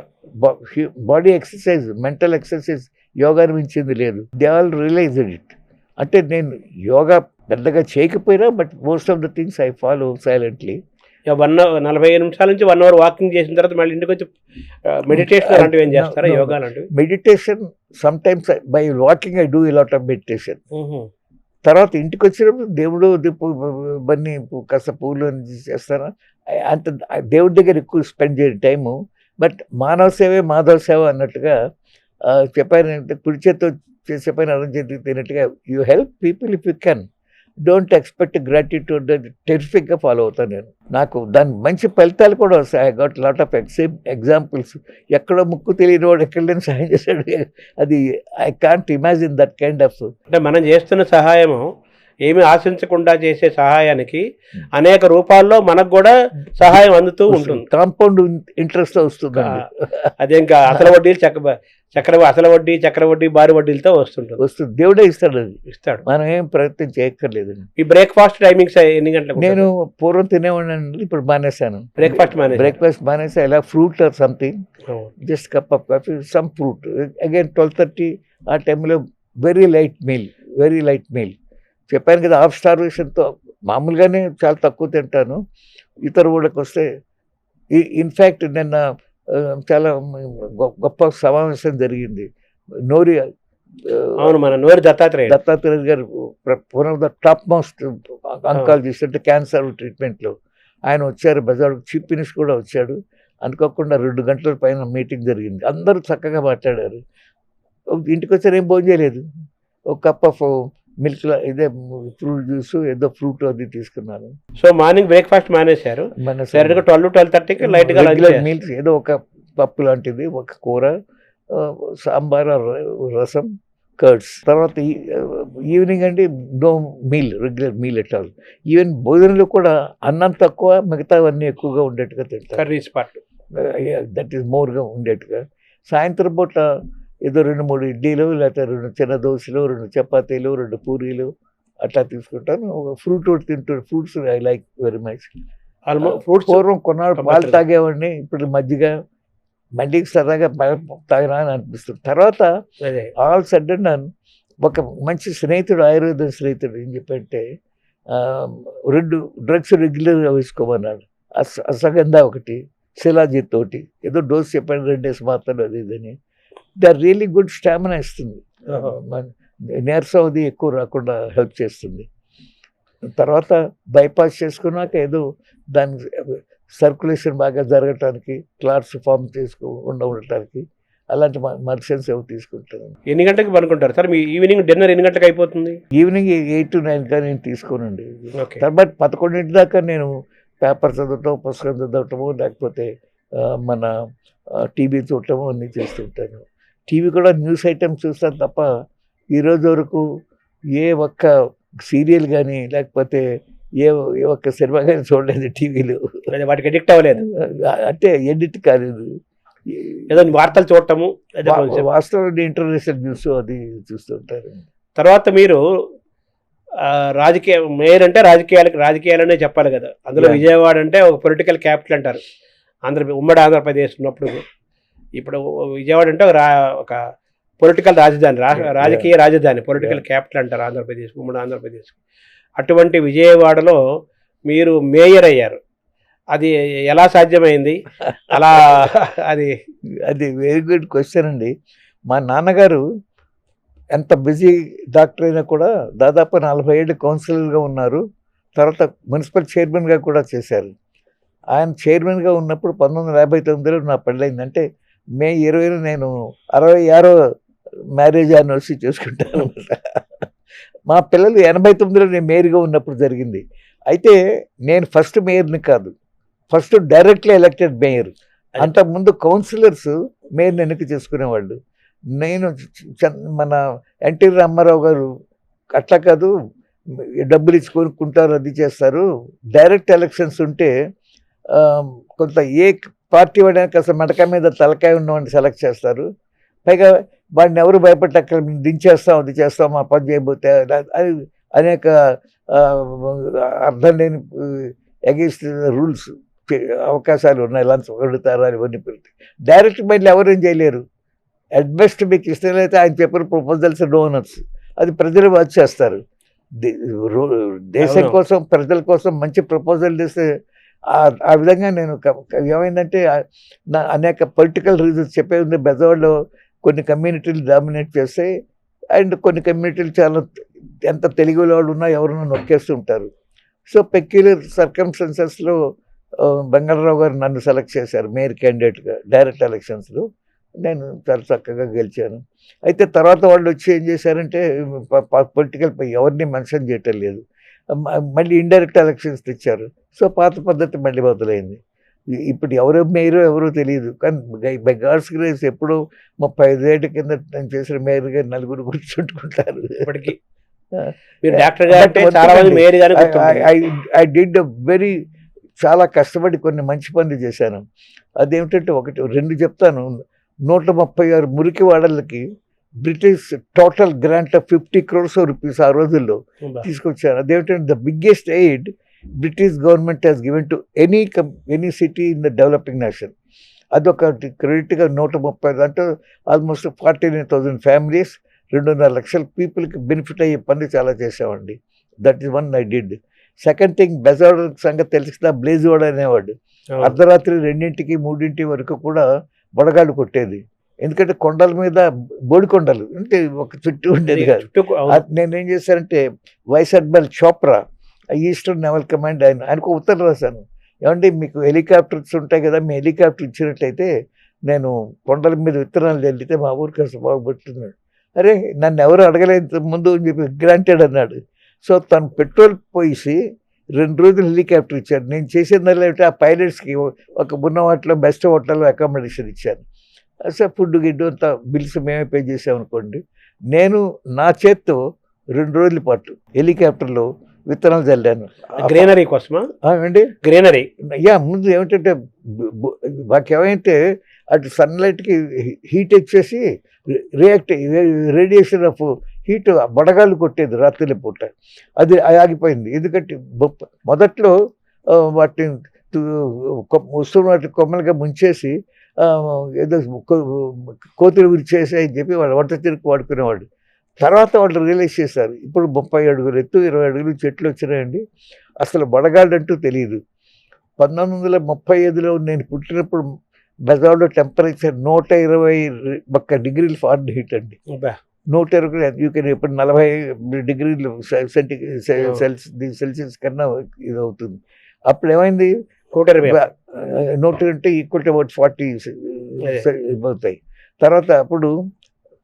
బాడీ ఎక్సర్సైజ్, మెంటల్ ఎక్సర్సైజ్ యోగాని మించింది లేదు. They all realised it. అంటే నేను యోగా పెద్దగా చేయకపోయినా but most of the things I follow silently. 45 నిమిషాల నుంచి 1 అవర్ వాకింగ్ చేసిన తర్వాత మళ్ళీ ఇంటికి వచ్చి మెడిటేషన్ అలాంటివి ఏం చేస్తారా? యోగా లాంటివి meditation some times by walking I do a lot of meditation. తర్వాత ఇంటికి వచ్చినప్పుడు దేవుడు బన్నీ కాస్త పూలు చేస్తాను. అంత దేవుడి దగ్గర ఎక్కువ స్పెండ్ చేయని టైము. బట్ మానవ సేవే మాధవ సేవ అన్నట్టుగా చెప్పాను. అంటే కుడి చేతితో చేసే పైన అరం చేతికి తినట్టుగా you help people if you can. Don't expect gratitude. టెరిఫిక్గా ఫాలో అవుతాను నేను. నాకు దాని మంచి ఫలితాలు కూడా వస్తాయి. I got lot of examples. ఎక్కడో ముక్కు తెలియని వాడు ఎక్కడ లేని సహాయం చేశాడు. అది I can't imagine that kind of. అంటే మనం చేస్తున్న సహాయము ఏమి ఆశించకుండా చేసే సహాయానికి అనేక రూపాల్లో మనకు కూడా సహాయం అందుతూ ఉంటుంది. కాంపౌండ్ ఇంట్రెస్ట్ వస్తుంది. అదే ఇంకా అసలు వడ్డీలు అసలు వడ్డీ చక్రవడ్డీ బారు వడ్డీలతో వస్తుంది. దేవుడే ఇస్తాడు. అది ఇస్తాడు. మనం ఏం ప్రయత్నం చేయక్కర్లేదు. ఈ బ్రేక్ఫాస్ట్ టైమింగ్స్ ఎన్ని గంటలకు? నేను పూర్వం తినేవాడిని, ఇప్పుడు మానేశాను. బ్రేక్ఫాస్ట్ మానేసా. ఇలా fruit or something, just cup of coffee, some fruit. Again 12:30 ఆ టైంలో వెరీ లైట్ మీల్. చెప్పాను కదా, హాఫ్ స్టార్వేషన్తో మామూలుగానే చాలా తక్కువ తింటాను. ఇతర ఊళ్ళకి వస్తే ఇన్ఫ్యాక్ట్ నిన్న చాలా గొప్ప సమావేశం జరిగింది. మన నోరి దత్తాత్రేయ గారు one of the top most oncologist, అంటే క్యాన్సర్ ట్రీట్మెంట్లో ఆయన వచ్చారు. బజార్ చీఫ్ మినిస్టర్ కూడా వచ్చాడు. అనుకోకుండా 2 గంటల పైన మీటింగ్ జరిగింది. అందరూ చక్కగా మాట్లాడారు. ఇంటికి వచ్చారు, ఏం భోజనం చేయలేదు. ఒక కప్ ఆఫ్ మిల్క్, ఇదే ఫ్రూట్ జ్యూస్, ఏదో ఫ్రూట్ అది తీసుకున్నాను. సో మార్నింగ్ బ్రేక్ఫాస్ట్ మానేశారు. 12-12:30 లైట్గా మీల్స్, ఏదో ఒక పప్పు లాంటిది, ఒక కూర, సాంబార్, రసం, కర్డ్స్. తర్వాత ఈవినింగ్ అంటే no meal, regular meal at all. Even భోజనంలో కూడా అన్నం తక్కువ, మిగతావన్నీ ఎక్కువగా ఉండేట్టుగా తింటారు. కర్రీస్ పార్ట్ దట్ ఈస్ మోర్గా ఉండేట్టుగా. సాయంత్రం పూట ఏదో 2-3 ఇడ్లీలు, లేకపోతే 2 చిన్న దోశలు, 2 చపాతీలు, 2 పూరీలు అట్లా తీసుకుంటాను. ఫ్రూట్ తింటాను. Fruits I like very much. Fruits పూర్వం కొన్నాళ్ళు పాలు తాగేవాడిని, ఇప్పుడు మజ్జిగ మళ్ళీ సరదాగా తాగినా అని అనిపిస్తుంది. తర్వాత ఆల్ సడన్ ఒక మంచి స్నేహితుడు, ఆయుర్వేద స్నేహితుడు ఏం చెప్పంటే 2 డ్రగ్స్ రెగ్యులర్గా వేసుకోమన్నాడు. అశ్వగంధ ఒకటి, శిలాజిత్ తోటి, ఏదో డోస్ చెప్పాను, 2 డేస్ మాత్రం అది ఇదని. They are really good. Stamina ఇస్తుంది, నీరసం అది ఎక్కువ రాకుండా హెల్ప్ చేస్తుంది. తర్వాత బైపాస్ చేసుకున్నాక ఏదో దాని సర్క్యులేషన్ బాగా జరగటానికి, క్లాట్స్ ఫామ్ ఉండటానికి అలాంటి మెడిసిన్స్ ఏవో తీసుకుంటాను. ఎన్ని గంటలకు పడుకుంటారు సార్? మీ ఈవినింగ్ డిన్నర్ ఎన్ని గంటలకు అయిపోతుంది? ఈవినింగ్ 8 to 9 కానీ నేను తీసుకోనండి. తర్వాత 11 దాకా నేను పేపర్ చదవటం, పుస్తకం చదవటము, లేకపోతే మన టీవీ చూడటము అన్నీ చేస్తుంటాను. టీవీ కూడా న్యూస్ ఐటమ్స్ చూస్తాను తప్ప ఈరోజు వరకు ఏ ఒక్క సీరియల్ కానీ లేకపోతే ఏ ఒక్క సినిమా కానీ చూడలేదు టీవీలో. వాటికి ఎడిక్ట్ అవ్వలేదు అంటే ఎడిక్ట్ కాలేదు. ఏదో వార్తలు చూడటము, వాస్తవం ఇంటర్నేషనల్ న్యూస్ అది చూస్తుంటారు. తర్వాత మీరు మేయర్ అంటే రాజకీయాలనే చెప్పాలి కదా. అందులో విజయవాడ అంటే ఒక పొలిటికల్ క్యాపిటల్ అంటారు. ఉమ్మడి ఆంధ్రప్రదేశ్ ఉన్నప్పుడు. ఇప్పుడు విజయవాడ అంటే ఒక పొలిటికల్ రాజధాని, రాజకీయ రాజధాని, పొలిటికల్ క్యాపిటల్ అంటారు ఆంధ్రప్రదేశ్, ఉమ్మడి ఆంధ్రప్రదేశ్. అటువంటి విజయవాడలో మీరు మేయర్ అయ్యారు. అది ఎలా సాధ్యమైంది? అలా అది వెరీ గుడ్ క్వశ్చన్ అండి. మా నాన్నగారు ఎంత బిజీ డాక్టర్ అయినా కూడా దాదాపు 40 ఏళ్ళు కౌన్సిలర్గా ఉన్నారు. తర్వాత మున్సిపల్ చైర్మన్గా కూడా చేశారు. ఆయన చైర్మన్గా ఉన్నప్పుడు 1959లో నా పెళ్ళయింది. అంటే మే 20 నేను 66వ మ్యారేజ్ యానివర్సరీ చేసుకుంటాను. మా పిల్లలు 89లో నేను మేయర్గా ఉన్నప్పుడు జరిగింది. అయితే నేను ఫస్ట్ మేయర్ని కాదు, ఫస్ట్ డైరెక్ట్లీ ఎలక్టెడ్ మేయర్. అంతకుముందు కౌన్సిలర్స్ మేయర్ని ఎన్నిక చేసుకునేవాళ్ళు. నేను మన ఎన్టీ రామారావు గారు అట్లా కాదు, డబ్బులు ఇచ్చి కొనుక్కుంటారు, అది చేస్తారు. డైరెక్ట్ ఎలక్షన్స్ ఉంటే కొంత ఏ పార్టీ వాడికి అసలు మడక మీద తలకాయ ఉన్నవాడిని సెలెక్ట్ చేస్తారు. పైగా వాడిని ఎవరు భయపెట్టక్కడ దించేస్తాం, అది చేస్తాం, ఆ పని చేయబోతే అది అనేక అర్థం లేని అగేన్స్ట్ రూల్స్ అవకాశాలు ఉన్నాయి. లంచం అడుగుతారు ఇవన్నీ పెడితే డైరెక్ట్ మళ్ళీ ఎవరేం చేయలేరు. అట్ బెస్ట్ మీకు ఇష్టమైతే ఆయన చెప్పిన ప్రపోజల్స్ డోనర్స్, అది ప్రజలు వాచ్ చేస్తారు. దేశం కోసం ప్రజల కోసం మంచి ప్రపోజల్ చేస్తే ఆ విధంగా నేను ఏమైందంటే అనేక పొలిటికల్ రీజన్స్ చెప్పే ఉంది. బెజవాడలో కొన్ని కమ్యూనిటీలు డామినేట్ చేస్తాయి అండ్ కొన్ని కమ్యూనిటీలు చాలా ఎంత తెలుగు వాళ్ళు ఉన్నా ఎవరన్నా నొక్కేస్తుంటారు. సో పెక్యులర్ సర్కమ్స్టెన్సెస్లో బంగారావు గారు నన్ను సెలెక్ట్ చేశారు మేయర్ క్యాండిడేట్గా డైరెక్ట్ ఎలక్షన్స్లో. నేను చాలా చక్కగా గెలిచాను. అయితే తర్వాత వాళ్ళు వచ్చి ఏం చేశారంటే పొలిటికల్ ఎవరిని మెన్షన్ చేయటం లేదు, మళ్ళీ ఇండైరెక్ట్ ఎలక్షన్స్ తెచ్చారు. సో పాత పద్ధతి మళ్ళీ మొదలైంది. ఇప్పుడు ఎవరో మేయరో ఎవరో తెలియదు, కానీ బై గాడ్స్ గ్రేస్ ఎప్పుడో 35 ఏళ్ళ కింద నేను చేసిన మేయర్గా నలుగురు గుర్తుంటుకుంటారు. ఇప్పటికీ ఐ డిడ్ వెరీ చాలా కష్టపడి కొన్ని మంచి పనులు చేశాను. అదేమిటంటే ఒకటి రెండు చెప్తాను. 136 మురికి వాడలకి British total grant of 50 crores rupees ఆ రోజుల్లో తీసుకొచ్చాను. అదేమిటంటే the biggest aid British government has given to any city in the developing nation. అదొక క్రెడిట్గా 130 అంటే ఆల్మోస్ట్ 49,000 ఫ్యామిలీస్ 2.5 లక్షల పీపుల్కి బెనిఫిట్ అయ్యే పనులు చాలా చేసామండి. That is one I did. Second thing, Bezawada సంగతి తెలిసిన బ్లేజ్వాడ అనేవాడు అర్ధరాత్రి 2 3 వరకు కూడా వడగాడు కొట్టేది. ఎందుకంటే కొండల మీద బోడికొండలు అంటే ఒక చుట్టూ ఉండేది కాదు. నేనేం చేశానంటే vice admiral Chopra Eastern Naval Command ఆయనకు ఉత్తరం రాశాను. ఏమంటే మీకు హెలికాప్టర్స్ ఉంటాయి కదా, మీ హెలికాప్టర్ ఇచ్చినట్లయితే నేను కొండల మీద విత్తనాలు చల్లితే మా ఊరికి అసలు బాగుపడుతున్నాడు. అరే నన్ను ఎవరు అడగలేదు ముందు అని చెప్పి గ్రాంటెడ్ అన్నాడు. సో తను పెట్రోల్ పోసి 2 రోజులు హెలికాప్టర్ ఇచ్చాడు. నేను చేసిందల్లా ఆ పైలట్స్కి ఒక ఉన్న వాటిలో బెస్ట్ హోటల్లో అకామిడేషన్ ఇచ్చాను. అసలు ఫుడ్ గిడ్డు అంతా బిల్స్ మేమే పే చేసామనుకోండి. నేను నా చేత్తో 2 రోజుల పాటు హెలికాప్టర్లో విత్తనాలు చల్లాను. గ్రీనరీ కోసమా అండి? గ్రీనరీ ముందు ఏమిటంటే మాకేమైతే అటు సన్లైట్కి హీట్ వచ్చేసి రేడియేషన్ ఆఫ్ హీట్ బడగాలు కొట్టేది రాత్రి పూట. అది ఆగిపోయింది. ఎందుకంటే మొదట్లో వాటిని వస్తున్న వాటి కొమ్మలుగా ముంచేసి ఏదో కోతులు విరిచేసి అని చెప్పి వాళ్ళు వంట తిరుగు వాడుకునేవాడు. తర్వాత వాళ్ళు రియలైజ్ చేశారు ఇప్పుడు 30 అడుగులు ఎత్తు 20 అడుగులు చెట్లు వచ్చినాయండి, అసలు బడగాలంటూ తెలియదు. 1935లో నేను పుట్టినప్పుడు బెజవాడలో టెంపరేచర్ 121 డిగ్రీలు ఫారెన్హీట్ అండి. 120 యూ కెన్ ఇప్పుడు 40 డిగ్రీలు సెల్సియస్ కన్నా ఇది అవుతుంది. అప్పుడు ఏమైంది 120 ఈక్వల్ టు అబౌట్ 40 అవుతాయి. తర్వాత అప్పుడు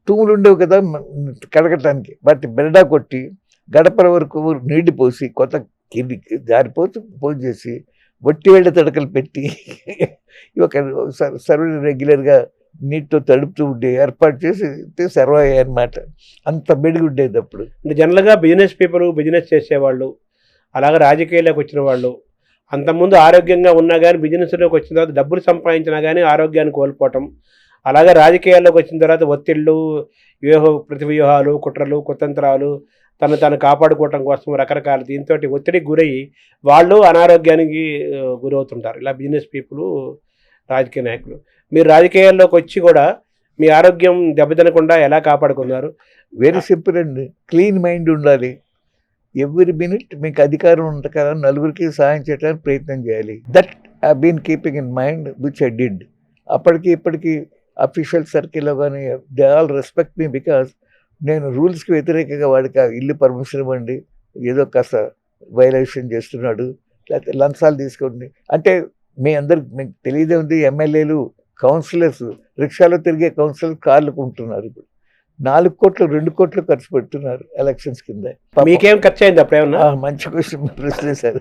తూములు ఉండేవి కదా కడగటానికి, వాటి బెరడా కొట్టి గడపల వరకు నీళ్లు పోసి కొత్త కిందికి జారిపోతూ పోసి చేసి వట్టి వేళ్ళ తడకలు పెట్టి ఒక సర్వీస్ రెగ్యులర్గా నీటితో తడుపుతూ ఉండే ఏర్పాటు చేసి సర్వ్ అయ్యాయి అన్నమాట. అంత బెడిగి ఉండేది అప్పుడు. జనరల్గా బిజినెస్ పీపుల్ బిజినెస్ చేసేవాళ్ళు, అలాగే రాజకీయాల్లోకి వచ్చిన వాళ్ళు అంతకుముందు ఆరోగ్యంగా ఉన్నా కానీ బిజినెస్లోకి వచ్చిన తర్వాత డబ్బులు సంపాదించినా కానీ ఆరోగ్యాన్ని కోల్పోవటం, అలాగే రాజకీయాల్లోకి వచ్చిన తర్వాత ఒత్తిళ్ళు, ప్రతివ్యూహాలు, కుట్రలు, కుతంత్రాలు, తను కాపాడుకోవటం కోసం రకరకాల దీంతో ఒత్తిడికి గురయ్యి వాళ్ళు అనారోగ్యానికి గురవుతుంటారు. ఇలా బిజినెస్ పీపుల్, రాజకీయ నాయకులు. మీరు రాజకీయాల్లోకి వచ్చి కూడా మీ ఆరోగ్యం దెబ్బతినకుండా ఎలా కాపాడుకున్నారు? వెరీ సింపుల్ అండి, క్లీన్ మైండ్ ఉండాలి. ఎవ్రీ మినిట్ మీకు అధికారం ఉంటకాలం నలుగురికి సహాయం చేయడానికి ప్రయత్నం చేయాలి. That I been keeping in mind which I did. అప్పటికి ఇప్పటికీ అఫీషియల్ సర్కిల్లో కానీ they all respect me because నేను రూల్స్కి వ్యతిరేకంగా వాడికి ఇల్లు పర్మిషన్ ఇవ్వండి, ఏదో కాస్త వైలేషన్ చేస్తున్నాడు, లేకపోతే లంచాలు తీసుకోండి అంటే మీ అందరికి మీకు తెలియదే ఉంది, ఎమ్మెల్యేలు కౌన్సిలర్స్ రిక్షాలో తిరిగే కౌన్సిలర్ కార్లు కొంటున్నారు. ఇప్పుడు 4 కోట్లు 2 కోట్లు ఖర్చు పెడుతున్నారు ఎలక్షన్స్ కింద. మీకేం ఖర్చు అయింది అప్పుడేమన్నా? మంచి క్వశ్చన్ ప్రశ్న సార్.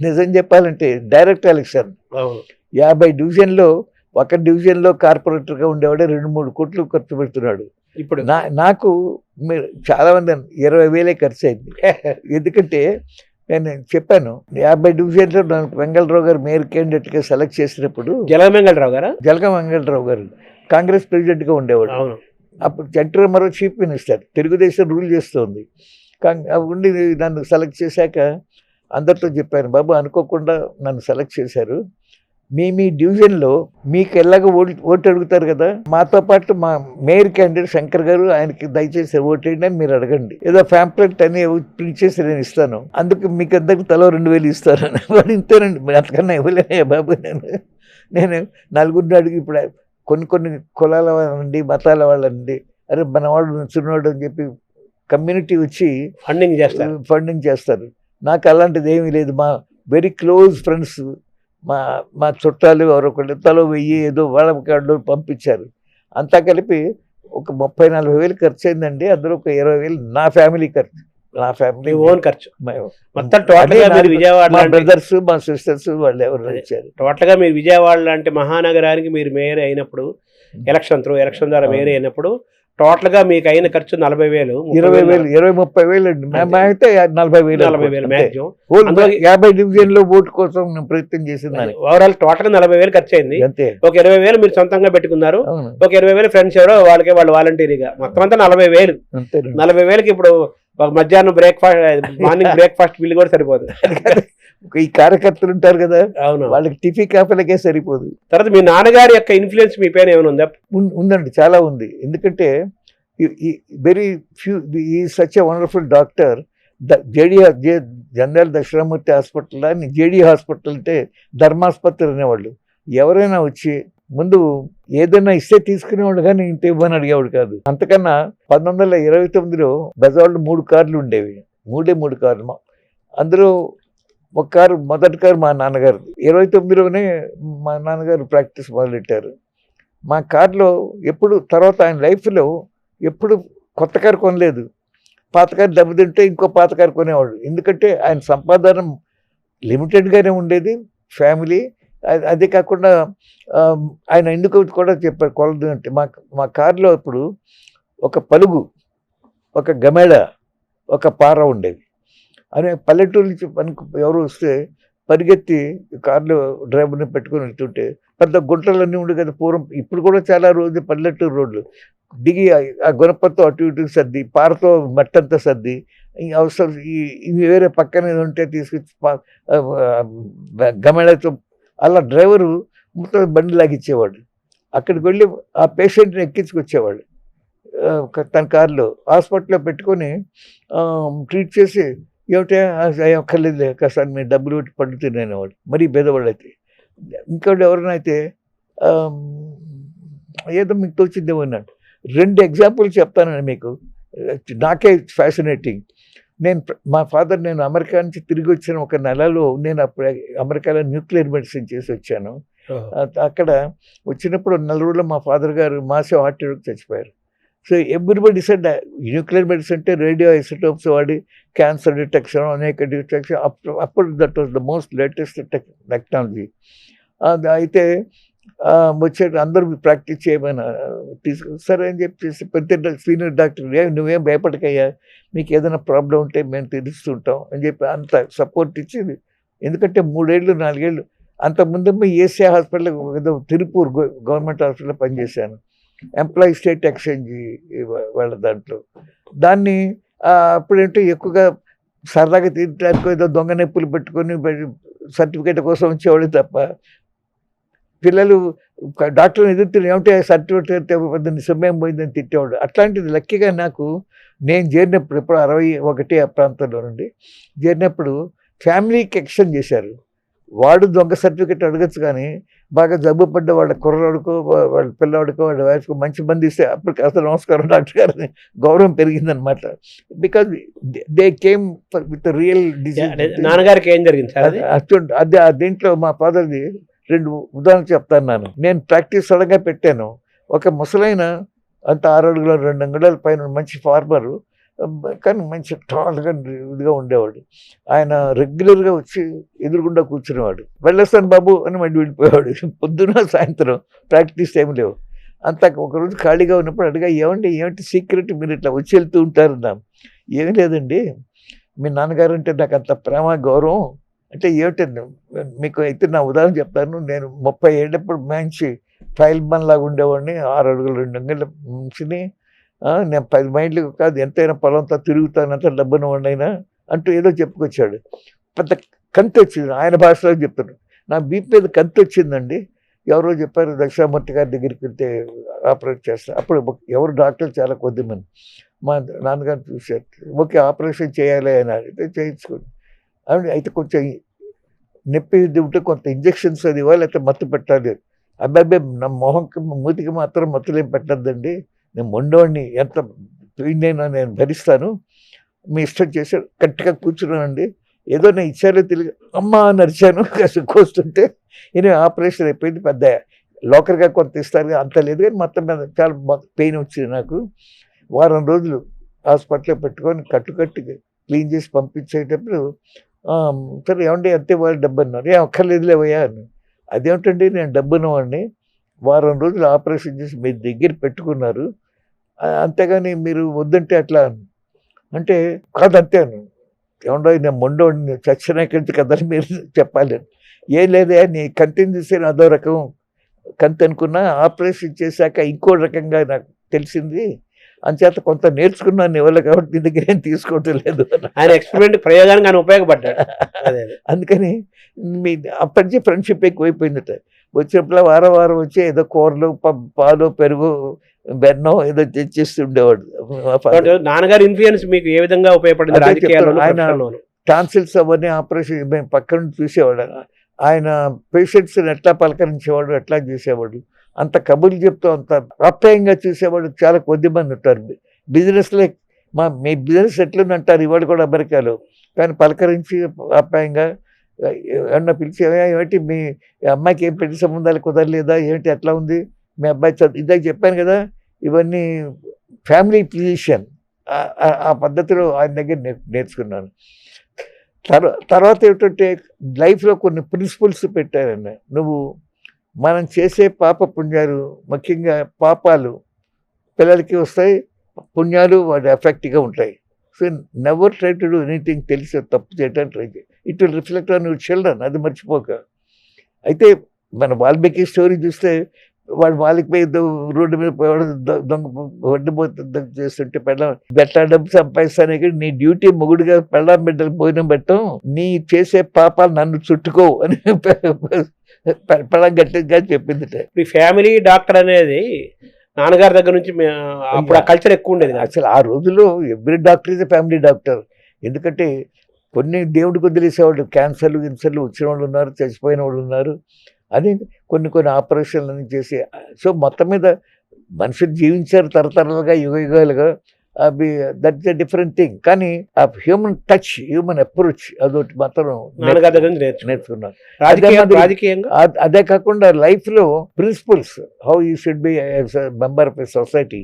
నిజం చెప్పాలంటే డైరెక్ట్ ఎలక్షన్ అవును. 50 డివిజన్లో ఒక డివిజన్లో కార్పొరేటర్గా ఉండేవాడే 2-3 కోట్లు ఖర్చు పెడుతున్నాడు. ఇప్పుడు నాకు మీరు చాలా మంది 20,000 ఖర్చు అయింది. ఎందుకంటే నేను చెప్పాను 50 డివిజన్లో నాకు వెంగళరావు గారు మేయర్ క్యాండిడేట్గా సెలెక్ట్ చేసినప్పుడు, జలగం వెంగళరావు గారా? జలగం వెంగళరావు గారు కాంగ్రెస్ ప్రెసిడెంట్గా ఉండేవాడు. అవును. అప్పుడు NT Rama Rao chief minister, Telugu Desam rule చేస్తుంది. ఉండి నన్ను సెలెక్ట్ చేశాక అందరితో చెప్పాను, బాబు అనుకోకుండా నన్ను సెలెక్ట్ చేశారు, మీ డివిజన్లో మీకు ఎలాగో ఓటు అడుగుతారు కదా, మాతో పాటు మా మేయర్ క్యాండిడేట్ శంకర్ గారు, ఆయనకి దయచేసి ఓటేయండి అని మీరు అడగండి, ఏదో ఫ్యాంప్లెట్ అని ప్రింట్ చేసి నేను ఇస్తాను, అందుకు మీకు అందరికి తలో 2,000 ఇస్తాను. వాడు ఇంతేనండి, అంతకన్నా ఇవ్వలేనే బాబు. నేను నలుగురిని అడిగి ఇప్పుడు కొన్ని కులాల వాళ్ళండి, మతాల వాళ్ళండి, అరే మనవాడు చిన్నవాడు అని చెప్పి కమ్యూనిటీ వచ్చి ఫండింగ్ చేస్తారు. నాకు అలాంటిది ఏమీ లేదు. మా వెరీ క్లోజ్ ఫ్రెండ్స్, మా చుట్టాలు ఎవరొకళ్ళు తలో 1000 ఏదో వాళ్ళ కార్డులో పంపించారు. అంతా కలిపి ఒక 30,000-40,000 ఖర్చు అయిందండి. అందులో ఒక 20,000 నా ఫ్యామిలీ ఖర్చు, నా ఫ్యామిలీ ఓన్ ఖర్చు. మొత్తం టోటల్గా మీరు విజయవాడ, మా బ్రదర్స్, మా సిస్టర్స్ వాళ్ళు ఎవరు ఇచ్చారు. టోటల్గా మీరు విజయవాడ లాంటి మహానగరానికి మీరు మేయర్ అయినప్పుడు, ఎలక్షన్ ద్వారా మేయర్ అయినప్పుడు టోటల్గా మీకు అయిన ఖర్చు 40,000, 20,000, 20-30,000 అండి. మేమైతే 40,000 మ్యాక్సిమం. 50 డివిజన్లో ఓటు కోసం నేను ప్రయత్నం చేసింది. ఓవరాల్ టోటల్ 40,000 ఖర్చు అయింది. అంతే. ఒక 20,000 మీరు సొంతంగా పెట్టుకున్నారు, ఒక 20,000 ఫ్రెండ్స్ ఎవరో వాళ్ళు వాలంటీరీగా, మొత్తం అంతా 40,000. 40,000కి ఇప్పుడు ఒక మధ్యాహ్నం మార్నింగ్ బ్రేక్ఫాస్ట్ బిల్లు కూడా సరిపోదు. ఈ కార్యకర్తలు ఉంటారు కదా, అవును, వాళ్ళకి టిఫీ కాఫీలకే సరిపోదు. తర్వాత మీ నాన్నగారి యొక్క ఇన్ఫ్లుయెన్స్ మీ పైన ఏమైనా ఉందా? ఉందండి, చాలా ఉంది. ఎందుకంటే వెరీ ఫ్యూ ఈ such a wonderful doctor. General Dakshinamurthy hospital అని జేడీ హాస్పిటల్ అంటే ధర్మాస్పత్రి అనేవాళ్ళు. ఎవరైనా వచ్చి ముందు ఏదైనా ఇస్తే తీసుకునేవాడు కానీ ఇంత ఇవ్వని అడిగేవాడు కాదు. అంతకన్నా 1929లో బెజవాడలో 3 కార్లు ఉండేవి, 3 కార్లు. అందులో ఒక కారు, మొదటి కారు మా నాన్నగారు. 29లోనే మా నాన్నగారు ప్రాక్టీస్ మొదలెట్టారు. మా కారులో ఎప్పుడు తర్వాత ఆయన లైఫ్లో ఎప్పుడు కొత్త కారు కొనలేదు. పాత కారు దెబ్బతింటే ఇంకో పాత కారు కొనేవాడు. ఎందుకంటే ఆయన సంపాదన లిమిటెడ్గానే ఉండేది, ఫ్యామిలీ. అదే కాకుండా ఆయన ఎందుకు కూడా చెప్పారు కొలదు అంటే, మా కారులో ఇప్పుడు ఒక పలుగు, ఒక గమేడ, ఒక పార ఉండేవి. అనే పల్లెటూరు నుంచి మనకు ఎవరు వస్తే పరిగెత్తి కారులో డ్రైవర్ని పెట్టుకొని వెళ్తుంటే పెద్ద గుంటలన్నీ ఉండే కదా పూర్వం. ఇప్పుడు కూడా చాలా రోజు పల్లెటూరు రోడ్లు దిగి ఆ గుణపంతో అటు ఇటు సర్ది, పారతో మట్టంతా సర్ది, అవసరం ఇవి వేరే పక్కన ఉంటే తీసుకొచ్చి గమేళతో అలా డ్రైవరు మొత్తం బండి లాగిచ్చేవాడు. అక్కడికి వెళ్ళి ఆ పేషెంట్ని ఎక్కించుకొచ్చేవాడు తన కారులో. హాస్పిటల్లో పెట్టుకొని ట్రీట్ చేసి, ఏమిటే అక్కర్లేదు కాస్త మీరు డబ్బులు పెట్టి పండు తినేవాడు. మరీ పేదవాళ్ళు అయితే. ఇంకోటి ఎవరైనా అయితే ఏదో మీకు తోచిందేమో అన్నాడు. 2 ఎగ్జాంపుల్స్ చెప్తానండి మీకు, నాకే ఫ్యాసినేటింగ్. మా ఫాదర్, నేను అమెరికా నుంచి తిరిగి వచ్చిన ఒక నెలలో, నేను అప్పుడు అమెరికాలో న్యూక్లియర్ మెడిసిన్ చేసి వచ్చాను. అక్కడ వచ్చినప్పుడు 4 రోజుల్లో మా ఫాదర్ గారు మాసివ్ హార్ట్ అటాక్ చచ్చిపోయారు. So everybody said nuclear medicine అంటే రేడియో ఐసోటోప్స్ వాడి క్యాన్సర్ డిటెక్షన్, అనేక డిటెక్షన్. అప్పుడు that was the most latest technology. అయితే వచ్చే అందరూ ప్రాక్టీస్ చేయమని సరే అని చెప్పేసి పెద్ద సీనియర్ డాక్టర్, నువ్వేం భయపడకయ్యా, మీకు ఏదైనా ప్రాబ్లం ఉంటే మేము తెలుస్తుంటాం అని చెప్పి అంత సపోర్ట్ ఇచ్చింది. ఎందుకంటే 3 ఏళ్ళు 4 ఏళ్ళు అంతకుముందు ఏసీఐ హాస్పిటల్, ఏదో తిరుపూర్ గవర్నమెంట్ హాస్పిటల్లో పనిచేశాను, ఎంప్లాయీ స్టేట్ ఎక్స్చేంజ్ వాళ్ళ దాంట్లో. దాన్ని అప్పుడేంటో ఎక్కువగా సరదాగా తీర్చడానికి ఏదో దొంగ నొప్పులు పెట్టుకొని సర్టిఫికేట్ కోసం వచ్చేవాడు తప్ప, పిల్లలు డాక్టర్ని ఎదుర్కొని ఏమిటో సర్టిఫికేట్ పొద్దున్న సమయం పోయిందని తిట్టేవాడు. అట్లాంటిది లక్కీగా నాకు నేను చేరినప్పుడు, ఎప్పుడు 61 ఆ ప్రాంతంలో నుండి చేరినప్పుడు ఫ్యామిలీకి ఎక్స్టెండ్ చేశారు. వాడు దొంగ సర్టిఫికేట్ అడగచ్చు, కానీ బాగా జబ్బు పడ్డ వాళ్ళ కుర్రాడికో, వాళ్ళ పిల్లవాడికో, వాళ్ళ వైఫ్కో మంచి మంది ఇస్తే అప్పుడు కాస్త నమస్కారం డాక్టర్ గారిని గౌరవం పెరిగిందనమాట. Because they came with real disease. నాన్నగారికి ఏం జరిగింది సార్? అదే దీంట్లో మా ఫాదర్ది 2 ఉదాహరణ చెప్తాను. నేను ప్రాక్టీస్ సడన్గా పెట్టాను. ఒక ముసలైన అంత 6 అడుగుల 2 అంగుళాల పైన మంచి ఫార్మరు, కానీ మంచి టాల్గా ఇదిగా ఉండేవాడు. ఆయన రెగ్యులర్గా వచ్చి ఎదురుగుండా కూర్చునేవాడు. వెళ్ళొస్తాను బాబు అని మళ్ళీ వెళ్ళిపోయేవాడు. పొద్దున సాయంత్రం ప్రాక్టీస్ టైం లేవు. అంత ఒకరోజు ఖాళీగా ఉన్నప్పుడు అడిగా, ఏమిటి సీక్రెట్ మీరు ఇట్లా వచ్చి వెళ్తూ ఉంటారన్నా? ఏమీ లేదండి, మీ నాన్నగారు అంటే నాకు అంత ప్రేమ గౌరవం. అంటే ఏమిటండి మీకు అయితే నా ఉదాహరణ చెప్తాను. నేను 30 ఏళ్ళప్పుడు మంచి ఫైల్ మన్ లాగా ఉండేవాడిని, 6 అడుగులు 2 అంగుళాల మనిషిని. నేను 10 మైళ్ళు కాదు ఎంతైనా పొలంతో తిరుగుతాను, అంత డబ్బున్నవాడినైనా అంటూ ఏదో చెప్పుకొచ్చాడు. పెద్ద కంతి వచ్చింది, ఆయన భాషలో చెప్తున్నాడు. నా బీపీ మీద కంతి వచ్చిందండి. ఎవరో చెప్పారు దక్షిణామూర్తి గారి దగ్గరికి వెళ్తే ఆపరేట్ చేస్తారు. అప్పుడు ఎవరు డాక్టర్లు చాలా కొద్దిమంది. మా నాన్నగారు చూశారు. ఓకే, ఆపరేషన్ చేయాలి అని అయితే చేయించుకోండి. అయితే కొంచెం నొప్పి ఉంటే కొంత ఇంజెక్షన్స్ అది ఇవ్వాలి, లేకపోతే మత్తు పెట్టాలి. అబ్బాయి నా మొహంకి మూతికి మాత్రం మత్తులేం పెట్టద్దండి, నేను మొండోడిని, ఎంత పోయిందైనా నేను భరిస్తాను, మీ ఇష్టం చేశాడు. గట్టిగా కూర్చున్నానండి. ఏదో నేను ఇచ్చారో తెలియదు, అమ్మ నరిచాను. కాస్త కోస్తుంటే ఈయన ఆపరేషన్ అయిపోయింది. పెద్ద లోకల్గా కొంత ఇస్తారు, అంత లేదు, కానీ మొత్తం మీద చాలా పెయిన్ వచ్చింది నాకు. వారం రోజులు హాస్పిటల్లో పెట్టుకొని కట్టుకట్టి క్లీన్ చేసి పంపించేటప్పుడు సరే ఏమండి అంతే వాళ్ళు డబ్బు అన్నారు. ఏం అక్కర్లేదులేవయ్యా అని. అదేమిటండి నేను డబ్బున్నవాడిని, వారం రోజులు ఆపరేషన్ చేసి మీ దగ్గర పెట్టుకున్నారు, అంతేగాని మీరు వద్దంటే అట్లా అంటే కాదంతే అని. ఏమండో నేను మొండోడిని చచ్చినాకంటే కదా మీరు చెప్పాలి. ఏం లేదే నీ కంటిని చూస్తే అదో రకం కంతి అనుకున్నా, ఆపరేషన్ చేశాక ఇంకో రకంగా నాకు తెలిసింది, అంచేత కొంత నేర్చుకున్నాను ఇవ్వాలి కాబట్టి నీ దగ్గర ఏం తీసుకోవటం లేదు. ఆయన ఎక్స్పెరిమెంట్ ప్రయోగానికి ఆయన ఉపయోగపడ్డాడు. అందుకని మీ అప్పటి నుంచి ఫ్రెండ్షిప్ ఎక్కువైపోయిందట. వచ్చినప్పుడు వారం వచ్చి ఏదో కూరలు పాలు పెరుగు బెన్నం ఏదో తెచ్చిస్తుండేవాడు. నాన్నగారి ఇన్ఫ్లుయెన్స్ మీకు ఏ విధంగా ఉపయోగపడింది రాజకీయాల్లో? ఆయన టాన్సిల్స్ అవన్నీ ఆపరేషన్ మేము పక్కన చూసేవాడు. ఆయన పేషెంట్స్ని ఎట్లా పలకరించేవాడు, ఎట్లా చేసేవాడు, అంత కబుర్లు చెప్తూ అంత ఆప్యాయంగా చూసేవాడు. చాలా కొద్ది మంది ఉంటారు బిజినెస్లో. మీ బిజినెస్ ఎట్లుందంటారు ఇవాడు కూడా అమెరికాలో, కానీ పలకరించి ఆప్యాయంగా ఏమన్నా పిలిచి ఏమిటి మీ అమ్మాయికి ఏం పెళ్లి సంబంధాలు కుదరలేదా, ఏమిటి ఎట్లా ఉంది మీ అబ్బాయి చదువు, ఇదే చెప్పాను కదా, ఇవన్నీ ఫ్యామిలీ ఫిజిషియన్. ఆ పద్ధతిలో ఆయన దగ్గర నేర్చుకున్నాను. తర్వాత ఏమిటంటే లైఫ్లో కొన్ని ప్రిన్సిపల్స్ పెట్టారన్న. నువ్వు మనం చేసే పాప పుణ్యాలు, ముఖ్యంగా పాపాలు పిల్లలకి వస్తాయి, పుణ్యాలు వాటి ఎఫెక్ట్గా ఉంటాయి. So never try to do anything తెలిసి తప్పు చేయడానికి ట్రై చేయి, it will reflect on your children, అది మర్చిపోక. అయితే మన వాల్మీకి స్టోరీ చూస్తే వాడు వాళ్ళకి రోడ్డు మీద పోయేవాడు, దొంగ వడ్డిపోతు చేస్తుంటే పెళ్ళం బెట్ట డబ్బు సంపాదిస్తానే కానీ నీ డ్యూటీ మొగుడుగా పెళ్ళం బిడ్డలు పోయిన పెట్టం, నీ చేసే పాపాలు నన్ను చుట్టుకో అని పెళ్ళం గట్టిగా చెప్పింది. ఈ ఫ్యామిలీ డాక్టర్ అనేది నాన్నగారి దగ్గర నుంచి అప్పుడు ఆ కల్చర్ ఎక్కువ ఉండేది. అసలు ఆ రోజుల్లో every doctor is family doctor. ఎందుకంటే కొన్ని దేవుడికి వదిలేసేవాళ్ళు, క్యాన్సర్లు గిన్సర్లు వచ్చిన వాళ్ళు ఉన్నారు, చచ్చిపోయిన వాళ్ళు ఉన్నారు, అని కొన్ని ఆపరేషన్లు అని చేసి. సో మొత్తం మీద మనుషులు జీవించారు తరతరాలుగా, యుగాలుగా. అవి దట్స్ ఎ డిఫరెంట్ థింగ్. కానీ ఆ హ్యూమన్ టచ్, హ్యూమన్ అప్రోచ్ అదొకటి మాత్రం నేర్చుకున్నాను. అదే కాకుండా లైఫ్లో principles, how you should be member of a society,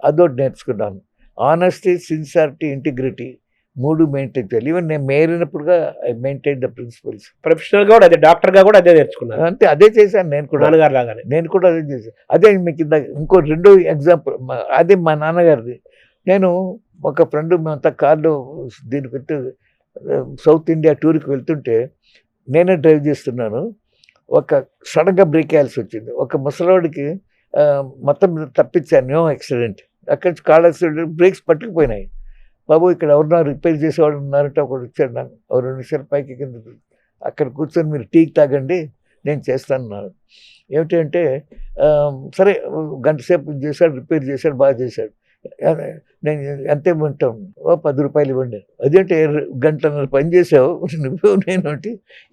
అదొకటి నేర్చుకున్నాను. ఆనెస్టీ, సిన్సియారిటీ, ఇంటిగ్రిటీ, 3 మెయింటైన్ చేయాలి. ఈవెన్ నేను మేరినప్పుడుగా ఐ మెయింటైన్ ద ప్రిన్సిపల్స్. ప్రొఫెషనల్గా కూడా అదే, డాక్టర్గా కూడా అదే నేర్చుకున్నాను. అంటే అదే చేశాను నేను కూడా, నాన్నగారు లాగానే నేను కూడా అదే చేశాను. అదే మీకు ఇంకో 2 ఎగ్జాంపుల్, అది మా నాన్నగారిది. నేను ఒక ఫ్రెండ్ మేమంతా కార్లో దీనికి సౌత్ ఇండియా టూర్కి వెళ్తుంటే నేనే డ్రైవ్ చేస్తున్నాను. ఒక సడన్గా బ్రేక్ వేయాల్సి వచ్చింది. ఒక ముసలివాడికి మొత్తం తప్పించాను, నో యాక్సిడెంట్. అక్కడి నుంచి కార్ యాక్సిడెంట్, బ్రేక్స్ పట్టుకుపోయినాయి. బాబు ఇక్కడ ఎవరున్నారు రిపేర్ చేసేవాడు ఉన్నారంటే ఒకడు వచ్చాడు. నాకు 2 నిమిషాలు పైకి కింద అక్కడ కూర్చొని మీరు టీ తాగండి నేను చేస్తాను. ఏమిటి అంటే సరే గంట సేపు చేశాడు, రిపేర్ చేశాడు, బాగా చేశాడు. నేను ఎంత ఇవ్వంటాను, 10 రూపాయలు ఇవ్వండి. అదేంటే గంటన్నర పని చేసావు నువ్వు, నేనంటే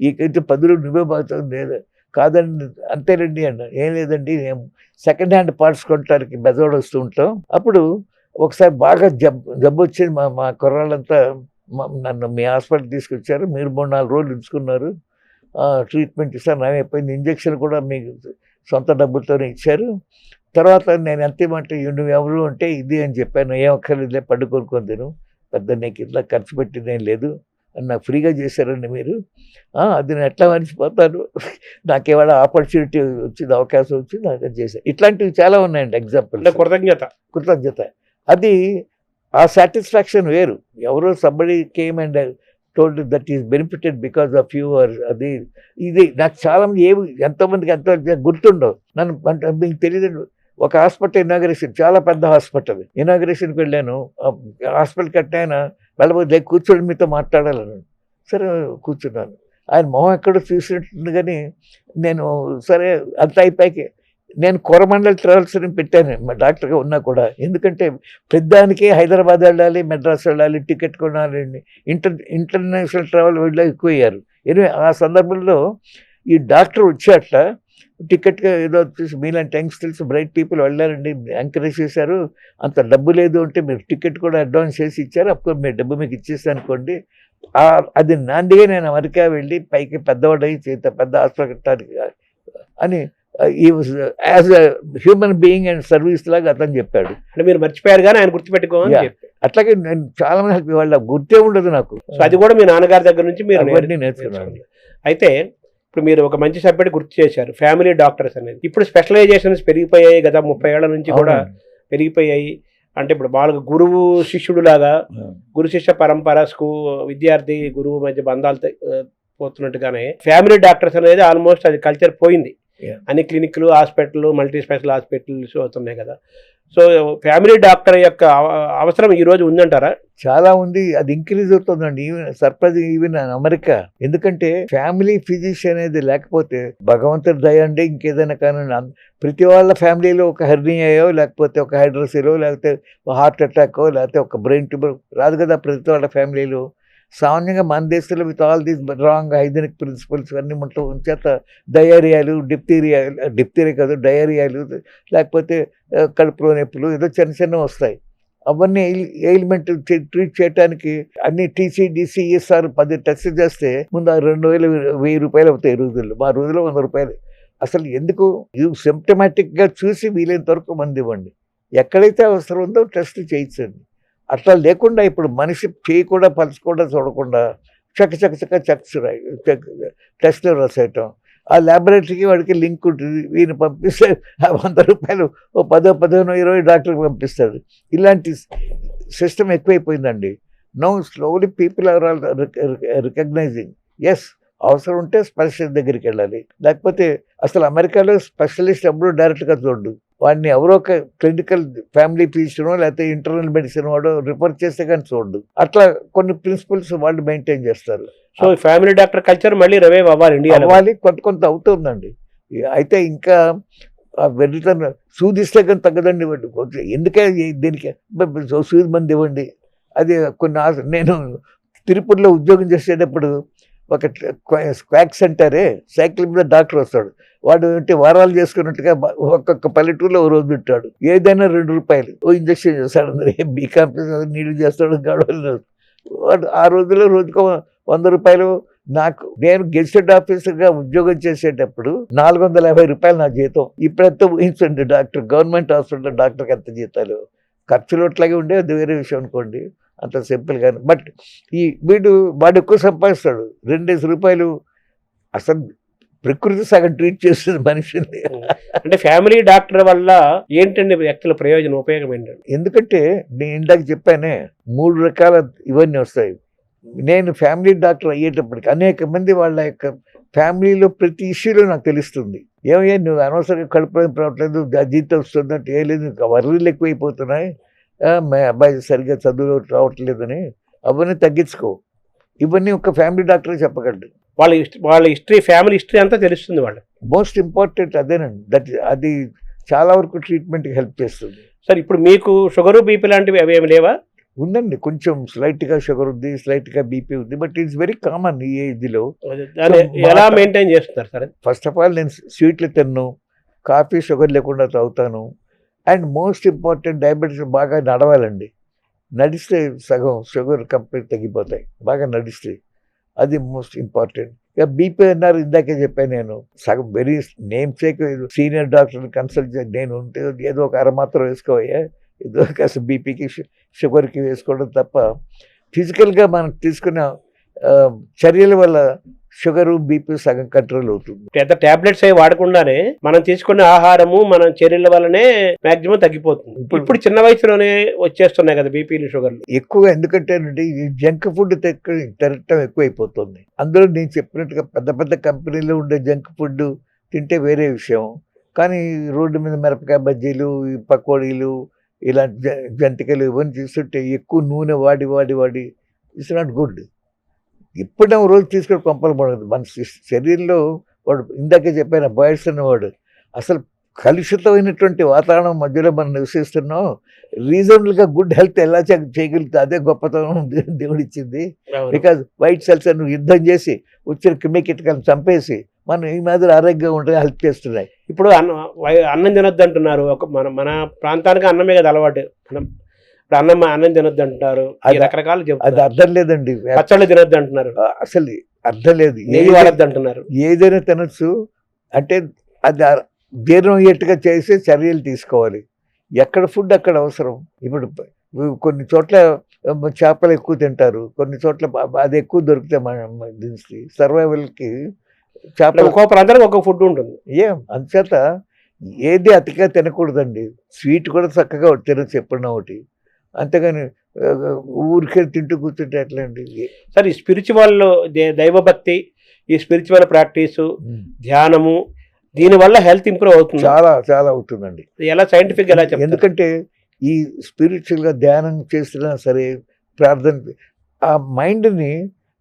ఈకైతే 10 రూపాయలు నువ్వే బాగుతావు. లేదా కాదండి, అంతేనండి అన్న. ఏం లేదండి, మేము సెకండ్ హ్యాండ్ పార్ట్స్ కొనడానికి బెజవాడ వస్తూ ఉంటాం. అప్పుడు ఒకసారి బాగా జబ్బు వచ్చింది, మా కుర్రాళ్ళంతా నన్ను మీ హాస్పిటల్ తీసుకొచ్చారు, మీరు 3-4 రోజులు ఉంచుకున్నారు, ట్రీట్మెంట్ ఇస్తాను, నయమైపోయింది. ఇంజక్షన్ కూడా మీకు సొంత డబ్బులతోనే ఇచ్చారు. తర్వాత నేను ఎంత ఇవ్వమంటే నువ్వు ఎవరు అంటే ఇది అని చెప్పాను. ఏం అక్కర్లేదులే, పడ్డు కొనుక్కొని తిను, పెద్ద నీకు ఇట్లా ఖర్చు పెట్టిందేం లేదు అని నాకు ఫ్రీగా చేశారండి మీరు. అది నేను ఎట్లా మర్చిపోతాను, నాకేమైనా ఆపర్చునిటీ వచ్చింది, అవకాశం వచ్చింది, నాకు చేశాను. ఇట్లాంటివి చాలా ఉన్నాయండి ఎగ్జాంపుల్. కృతజ్ఞత అది ఆ సాటిస్ఫాక్షన్ వేరు. ఎవరో somebody came and told that is benefited because of you are అది ఇది. నాకు చాలా మంది ఎంతోమందికి ఎంతో గుర్తుండవు. నన్ను అంటే మీకు తెలియదు, ఒక హాస్పిటల్ ఇనాగరేషన్, చాలా పెద్ద హాస్పిటల్ ఇనాగరేషన్కి వెళ్ళాను. హాస్పిటల్ కట్టాయన వెళ్ళబోతే కూర్చొని మీతో మాట్లాడాలన్నాను. సరే కూర్చున్నాను. ఆయన మొహం ఎక్కడో చూసినట్టుంది, కానీ నేను సరే అంత అయిపోయాక నేను కొరమండల్ ట్రావెల్స్ అని పెట్టాను మా డాక్టర్గా ఉన్నా కూడా. ఎందుకంటే పెద్దానికి హైదరాబాద్ వెళ్ళాలి, మెడ్రాస్ వెళ్ళాలి, టికెట్ కొనాలి, ఇంటర్నేషనల్ ట్రావెల్ వీళ్ళు ఎక్కువ అయ్యారు. ఎనివే ఆ సందర్భంలో ఈ డాక్టర్ వచ్చాట, టికెట్గా ఏదో వచ్చేసి మీలాంటి యంగ్స్టర్స్ బ్రైట్ పీపుల్ వెళ్ళారండి, ఎంకరేజ్ చేశారు, అంత డబ్బు లేదు అంటే మీరు టికెట్ కూడా అడ్వాన్స్ చేసి ఇచ్చారు, అప్పుడు మీరు డబ్బు మీకు ఇచ్చేస్తాను అనుకోండి. అది నాందిగా నేను అమెరికా వెళ్ళి పైకి పెద్దవాడై పెద్ద హాస్పిటల్ అని ఈ as a human being and service లాగా అతను చెప్పాడు. అంటే మీరు మర్చిపోయారు కానీ ఆయన గుర్తుపెట్టుకోవాలి. అట్లాగే నేను చాలా మంది వాళ్ళ గుర్తే ఉండదు నాకు. సో అది కూడా మీ నాన్నగారి దగ్గర నుంచి మీరు నేర్చుకున్నాను. అయితే ఇప్పుడు మీరు ఒక మంచి సబ్జెక్ట్ గుర్తు చేశారు, ఫ్యామిలీ డాక్టర్స్ అనేది. ఇప్పుడు స్పెషలైజేషన్స్ పెరిగిపోయాయి కదా, 30 ఏళ్ల నుంచి కూడా పెరిగిపోయాయి. అంటే ఇప్పుడు బాగా గురువు శిష్యుడు లాగా, గురు శిష్య పరంపర, విద్యార్థి గురువు మధ్య బంధాలు పోతున్నట్టుగానే ఫ్యామిలీ డాక్టర్స్ అనేది ఆల్మోస్ట్ అది కల్చర్ పోయింది. అన్ని క్లినిక్లు, హాస్పిటల్, మల్టీ స్పెషల్ హాస్పిటల్స్ అవుతున్నాయి కదా. సో ఫ్యామిలీ డాక్టర్ యొక్క అవసరం ఈ రోజు ఉందంటారా? చాలా ఉంది, అది ఇంక్రీజ్ అవుతుందండి. Even America. ఎందుకంటే ఫ్యామిలీ ఫిజిషియన్ అనేది లేకపోతే భగవంతుడి దయ అండి, ఇంకేదైనా కానీ ప్రతి వాళ్ళ ఫ్యామిలీలో ఒక హెర్నియాయో, లేకపోతే ఒక హైడ్రోసిలో, లేకపోతే హార్ట్ అటాకో, లేకపోతే ఒక బ్రెయిన్ ట్యూమర్ రాదు కదా ప్రతి వాళ్ళ ఫ్యామిలీలో. సామాన్యంగా మన దేశంలో with all these wrong hygienic principles అన్నీ ఉంటూ చేత డయేరియాలు, డిప్తీరియా కాదు డయేరియాలు, లేకపోతే కడుపులో నొప్పులు ఏదో చిన్న చిన్నవి వస్తాయి. అవన్నీ ఎయిల్మెంట్ ట్రీట్ చేయడానికి అన్ని TCDCSR 10 టెస్ట్ చేస్తే ముందు 2,000-1,000 రూపాయలు అవుతాయి రోజుల్లో. మా రోజుల్లో 100 రూపాయలు. అసలు ఎందుకు? సిమ్టమాటిక్గా చూసి వీలైనంత వరకు మంది ఇవ్వండి. ఎక్కడైతే అవసరం ఉందో టెస్ట్ చేయించండి. అట్లా లేకుండా ఇప్పుడు మనిషి చేయి కూడా పలుచకుండా చూడకుండా టెస్ట్లు రాసేయటం. ఆ ల్యాబొరేటరీకి వాడికి లింక్ ఉంటుంది, వీని పంపిస్తే 100 రూపాయలు 10, 15, 20 డాక్టర్కి పంపిస్తాడు. ఇలాంటి సిస్టమ్ ఎక్కువైపోయిందండి. Now slowly people are all recognising yes అవసరం ఉంటే స్పెషలిస్ట్ దగ్గరికి వెళ్ళాలి. లేకపోతే అసలు అమెరికాలో స్పెషలిస్ట్ ఎప్పుడూ డైరెక్ట్గా చూడు, వాడిని ఎవరో ఒక క్లినికల్ ఫ్యామిలీ ఫిజిషియనో లేకపోతే ఇంటర్నల్ మెడిసిన్ వాడో రిఫర్ చేస్తే కానీ చూడు. అట్లా కొన్ని ప్రిన్సిపల్స్ వాళ్ళు మెయింటైన్ చేస్తారు. సో ఫ్యామిలీ డాక్టర్ కల్చర్ మళ్ళీ రివైవ్ అవ్వాలి, ఇండియా అవ్వాలి. కొంత అవుతుందండి. అయితే ఇంకా వెళ్తాను సూదిస్తే కానీ తగ్గదండి. ఎందుకే దీనికి సూది మంది ఇవ్వండి. అది కొన్ని నేను తిరుపతిలో ఉద్యోగం చేసేటప్పుడు ఒక క్వాక్ సెంటరే సైకిల్ మీద డాక్టర్ వస్తాడు. వాడు ఏంటి వారాలు చేసుకున్నట్టుగా ఒక్కొక్క పల్లెటూరులో ఓ రోజు ఉంటాడు. ఏదైనా 2 రూపాయలు ఓ ఇంజక్షన్ చేస్తాడు. అందరూ బీ కాంప్లెక్స్ నీళ్ళు చేస్తాడు గడవలు. వాడు ఆ రోజుల్లో రోజుకో 100 రూపాయలు. నేను గెజిటెడ్ ఆఫీసర్గా ఉద్యోగం చేసేటప్పుడు 450 రూపాయలు నా జీతం. ఇప్పుడెంత ఊహించండి, డాక్టర్ గవర్నమెంట్ హాస్పిటల్ డాక్టర్కి ఎంత జీతాలు. ఖర్చులు అట్లాగే ఉండే, అది వేరే విషయం అనుకోండి, అంత సింపుల్ కానీ. బట్ వాడు ఎక్కువ సంపాదిస్తాడు, 2 రూపాయలు. అసలు ప్రకృతి సగం ట్రీట్ చేస్తుంది మనిషిని. అంటే ఫ్యామిలీ డాక్టర్ వల్ల ఏంటండి వ్యక్తుల ప్రయోజనం, ఉపయోగం ఏంటండి? ఎందుకంటే నేను ఇందాక చెప్పానే 3 రకాల ఇవన్నీ వస్తాయి. నేను ఫ్యామిలీ డాక్టర్ అయ్యేటప్పటికి అనేక మంది వాళ్ళ యొక్క ఫ్యామిలీలో ప్రతి ఇష్యూలో నాకు తెలుస్తుంది. ఏమయ్యా నువ్వు అనవసరంగా కడుపు రావట్లేదు, జీతం వస్తుంది అంటే ఏ లేదు, వర్రీలు ఎక్కువైపోతున్నాయి, మా అబ్బాయి సరిగ్గా చదువులో రావట్లేదని, అవన్నీ తగ్గించుకో. ఇవన్నీ ఒక ఫ్యామిలీ డాక్టర్ చెప్పగలడు. వాళ్ళ హిస్టరీ, ఫ్యామిలీ హిస్టరీ అంతా తెలుస్తుంది వాళ్ళు. మోస్ట్ ఇంపార్టెంట్ అదేనండి. అది చాలా వరకు ట్రీట్మెంట్కి హెల్ప్ చేస్తుంది. సార్ ఇప్పుడు మీకు షుగరు, బీపీ లాంటివి అవేమి లేవా? ఉందండి, కొంచెం స్లైట్గా షుగర్ ఉంది, స్లైట్గా బీపీ ఉంది. బట్ ఇట్స్ వెరీ కామన్ ఈ ఏజ్లో. ఎలా మెయింటైన్ చేస్తున్నారు సార్? ఫస్ట్ ఆఫ్ ఆల్ నేను స్వీట్లు తిన్ను, కాఫీ షుగర్ లేకుండా తాగుతాను. అండ్ మోస్ట్ ఇంపార్టెంట్ డయాబెటీస్ బాగా నడవాలండి. నడిస్తే సగం షుగర్ కంప్లీట్ తగ్గిపోతాయి బాగా నడిస్తే. అది మోస్ట్ ఇంపార్టెంట్. ఇక బీపీ అన్నారు, ఇందాకే చెప్పాను నేను. సగం వెరీ నేమ్ సేక్ సీనియర్ డాక్టర్ని కన్సల్ట్ చేసి నేను ఉంటే ఏదో ఒక అరమాత్రం వేసుకోయా, ఏదో కాస్త బీపీకి షుగర్కి వేసుకోవడం తప్ప ఫిజికల్గా మనం తీసుకున్న చర్యల వల్ల షుగరు బీపీ సగం కంట్రోల్ అవుతుంది. పెద్ద టాబ్లెట్స్ అవి వాడకుండానే మనం తీసుకునే ఆహారము మన చర్యల వల్లనే మాక్సిమం తగ్గిపోతుంది. ఇప్పుడు చిన్న వయసులోనే వచ్చేస్తున్నాయి కదా బీపీలు షుగర్లు ఎక్కువగా. ఎందుకంటే ఈ జంక్ ఫుడ్ తినటం ఎక్కువైపోతుంది. అందులో నేను చెప్పినట్టుగా పెద్ద పెద్ద కంపెనీలో ఉండే జంక్ ఫుడ్ తింటే వేరే విషయం, కానీ రోడ్డు మీద మిరపకాయ బజ్జీలు, ఈ పకోడీలు, ఇలాంటి జంతికలు ఇవన్నీ చూస్తుంటే ఎక్కువ నూనె వాడి వాడి వాడి ఇట్స్ నాట్ గుడ్. ఎప్పుడైనా రోజు తీసుకొని పంపలు పడదు. మన శరీరంలో వాడు ఇందాకే చెప్పాను బాయ్స్ అన్నవాడు అసలు కలుషితమైనటువంటి వాతావరణం మధ్యలో మనం నివసిస్తున్నాం. రీజనబుల్గా గుడ్ హెల్త్ ఎలా చేయగలిగితే అదే గొప్పతనం దేవుడిచ్చింది. బికాజ్ వైట్ సెల్స్ నువ్వు యుద్ధం చేసి వచ్చిన క్రిమికీటకాలను చంపేసి మనం ఈ మాదిరి ఆరోగ్యంగా ఉంటే హెల్ప్ చేస్తున్నాయి. ఇప్పుడు అన్నం తినొద్దు అంటున్నారు. ఒక మన ప్రాంతానికి అన్నమే కదా అలవాటు. మనం అన్నం తినొద్దు అంటున్నారు, రకరకాలు అది అర్థం లేదండి. పచ్చళ్ళు తినొద్దు అంటున్నారు, అసలు అర్థం లేదు. నెయ్యి వాడద్దు అంటున్నారు. ఏదైనా తినొచ్చు అంటే అది జీర్ణం అయ్యేట్టుగా చేసే చర్యలు తీసుకోవాలి. ఎక్కడ ఫుడ్ అక్కడ అవసరం. ఇప్పుడు కొన్ని చోట్ల చేపలు ఎక్కువ తింటారు, కొన్ని చోట్ల అది ఎక్కువ దొరికితే మన దీనికి సర్వైవల్కి చేపలు ఒక్కో ప్రాంతానికి ఒక్కొక్క ఫుడ్ ఉంటుంది. అందుచేత ఏది అతిగా తినకూడదండి. స్వీట్ కూడా చక్కగా తినచ్చు ఎప్పుడన్నా ఒకటి, అంతేగాని ఊరికే తింటూ కూర్చుంటే ఎట్లా అండి. సరే, ఈ స్పిరిచువల్ దైవభక్తి, ఈ స్పిరిచువల్ ప్రాక్టీసు, ధ్యానము, దీనివల్ల హెల్త్ ఇంప్రూవ్ అవుతుంది. చాలా చాలా అవుతుందండి. ఎలా సైంటిఫిక్ ఎలా చెప్తారు? ఎందుకంటే ఈ స్పిరిచువల్గా ధ్యానం చేసినా సరే, ప్రార్థన ఆ మైండ్ని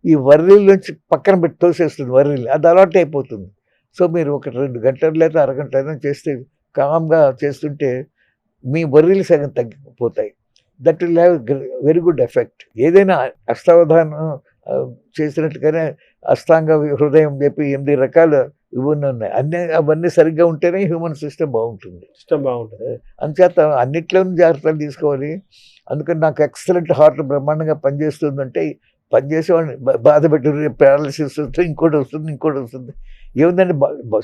ఈ వర్రీల నుంచి పక్కన పెట్టి తోసేస్తుంది. వర్రీలు అది అలవాటు అయిపోతుంది. సో మీరు ఒక 2 గంటలు లేదా అరగంట అయినా చేస్తే, కామ్గా చేస్తుంటే మీ వర్రీలు సగం తగ్గిపోతాయి. That will have very good effect. ఏదైనా అష్టావధానం చేసినట్టుగానే అష్టాంగ హృదయం చెప్పి 8 రకాల ఇవన్నీ ఉన్నాయి. అవన్నీ సరిగ్గా ఉంటేనే హ్యూమన్ సిస్టమ్ బాగుంటుంది. అందుచేత అన్నిట్లోనూ జాగ్రత్తలు తీసుకోవాలి. అందుకని నాకు ఎక్సలెంట్ హార్ట్ బ్రహ్మాండంగా పనిచేస్తుందంటే, పనిచేసేవాడిని బాధ పెట్టి పారాలిసిస్ వస్తుంది, ఇంకోటి వస్తుంది. ఏముందండి,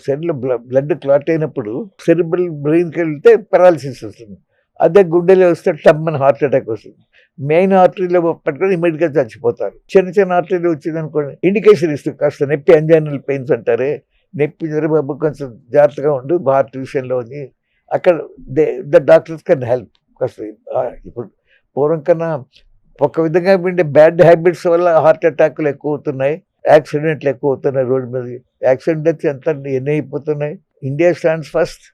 శరీరంలో బ్లడ్ క్లాట్ అయినప్పుడు సెరిబ్రల్ బ్రెయిన్కి వెళ్తే పారాలిసిస్ వస్తుంది. అదే గుండెలో వస్తే టమ్మని హార్ట్ అటాక్ వస్తుంది. మెయిన్ ఆర్టరీలో పట్టుకొని ఇమీడియట్గా చచ్చిపోతారు. చిన్న ఆర్టరీలో వచ్చింది అనుకోండి, ఇండికేషన్ ఇస్తుంది. కాస్త నొప్పి, అంజైనల్ పెయిన్స్ అంటారే, నొప్పి బాబు కొంచెం జాగ్రత్తగా ఉండు హార్ట్ విషయంలో ఉంది. అక్కడ ద డాక్టర్స్ కెన్ హెల్ప్. కాస్త ఇప్పుడు పూర్వం కన్నా ఒక విధంగా ఉండే బ్యాడ్ హ్యాబిట్స్ వల్ల హార్ట్ అటాక్లు ఎక్కువ అవుతున్నాయి, యాక్సిడెంట్లు ఎక్కువ అవుతున్నాయి. రోడ్డు మీద యాక్సిడెంట్స్ ఎన్ని అయిపోతున్నాయి. India stands first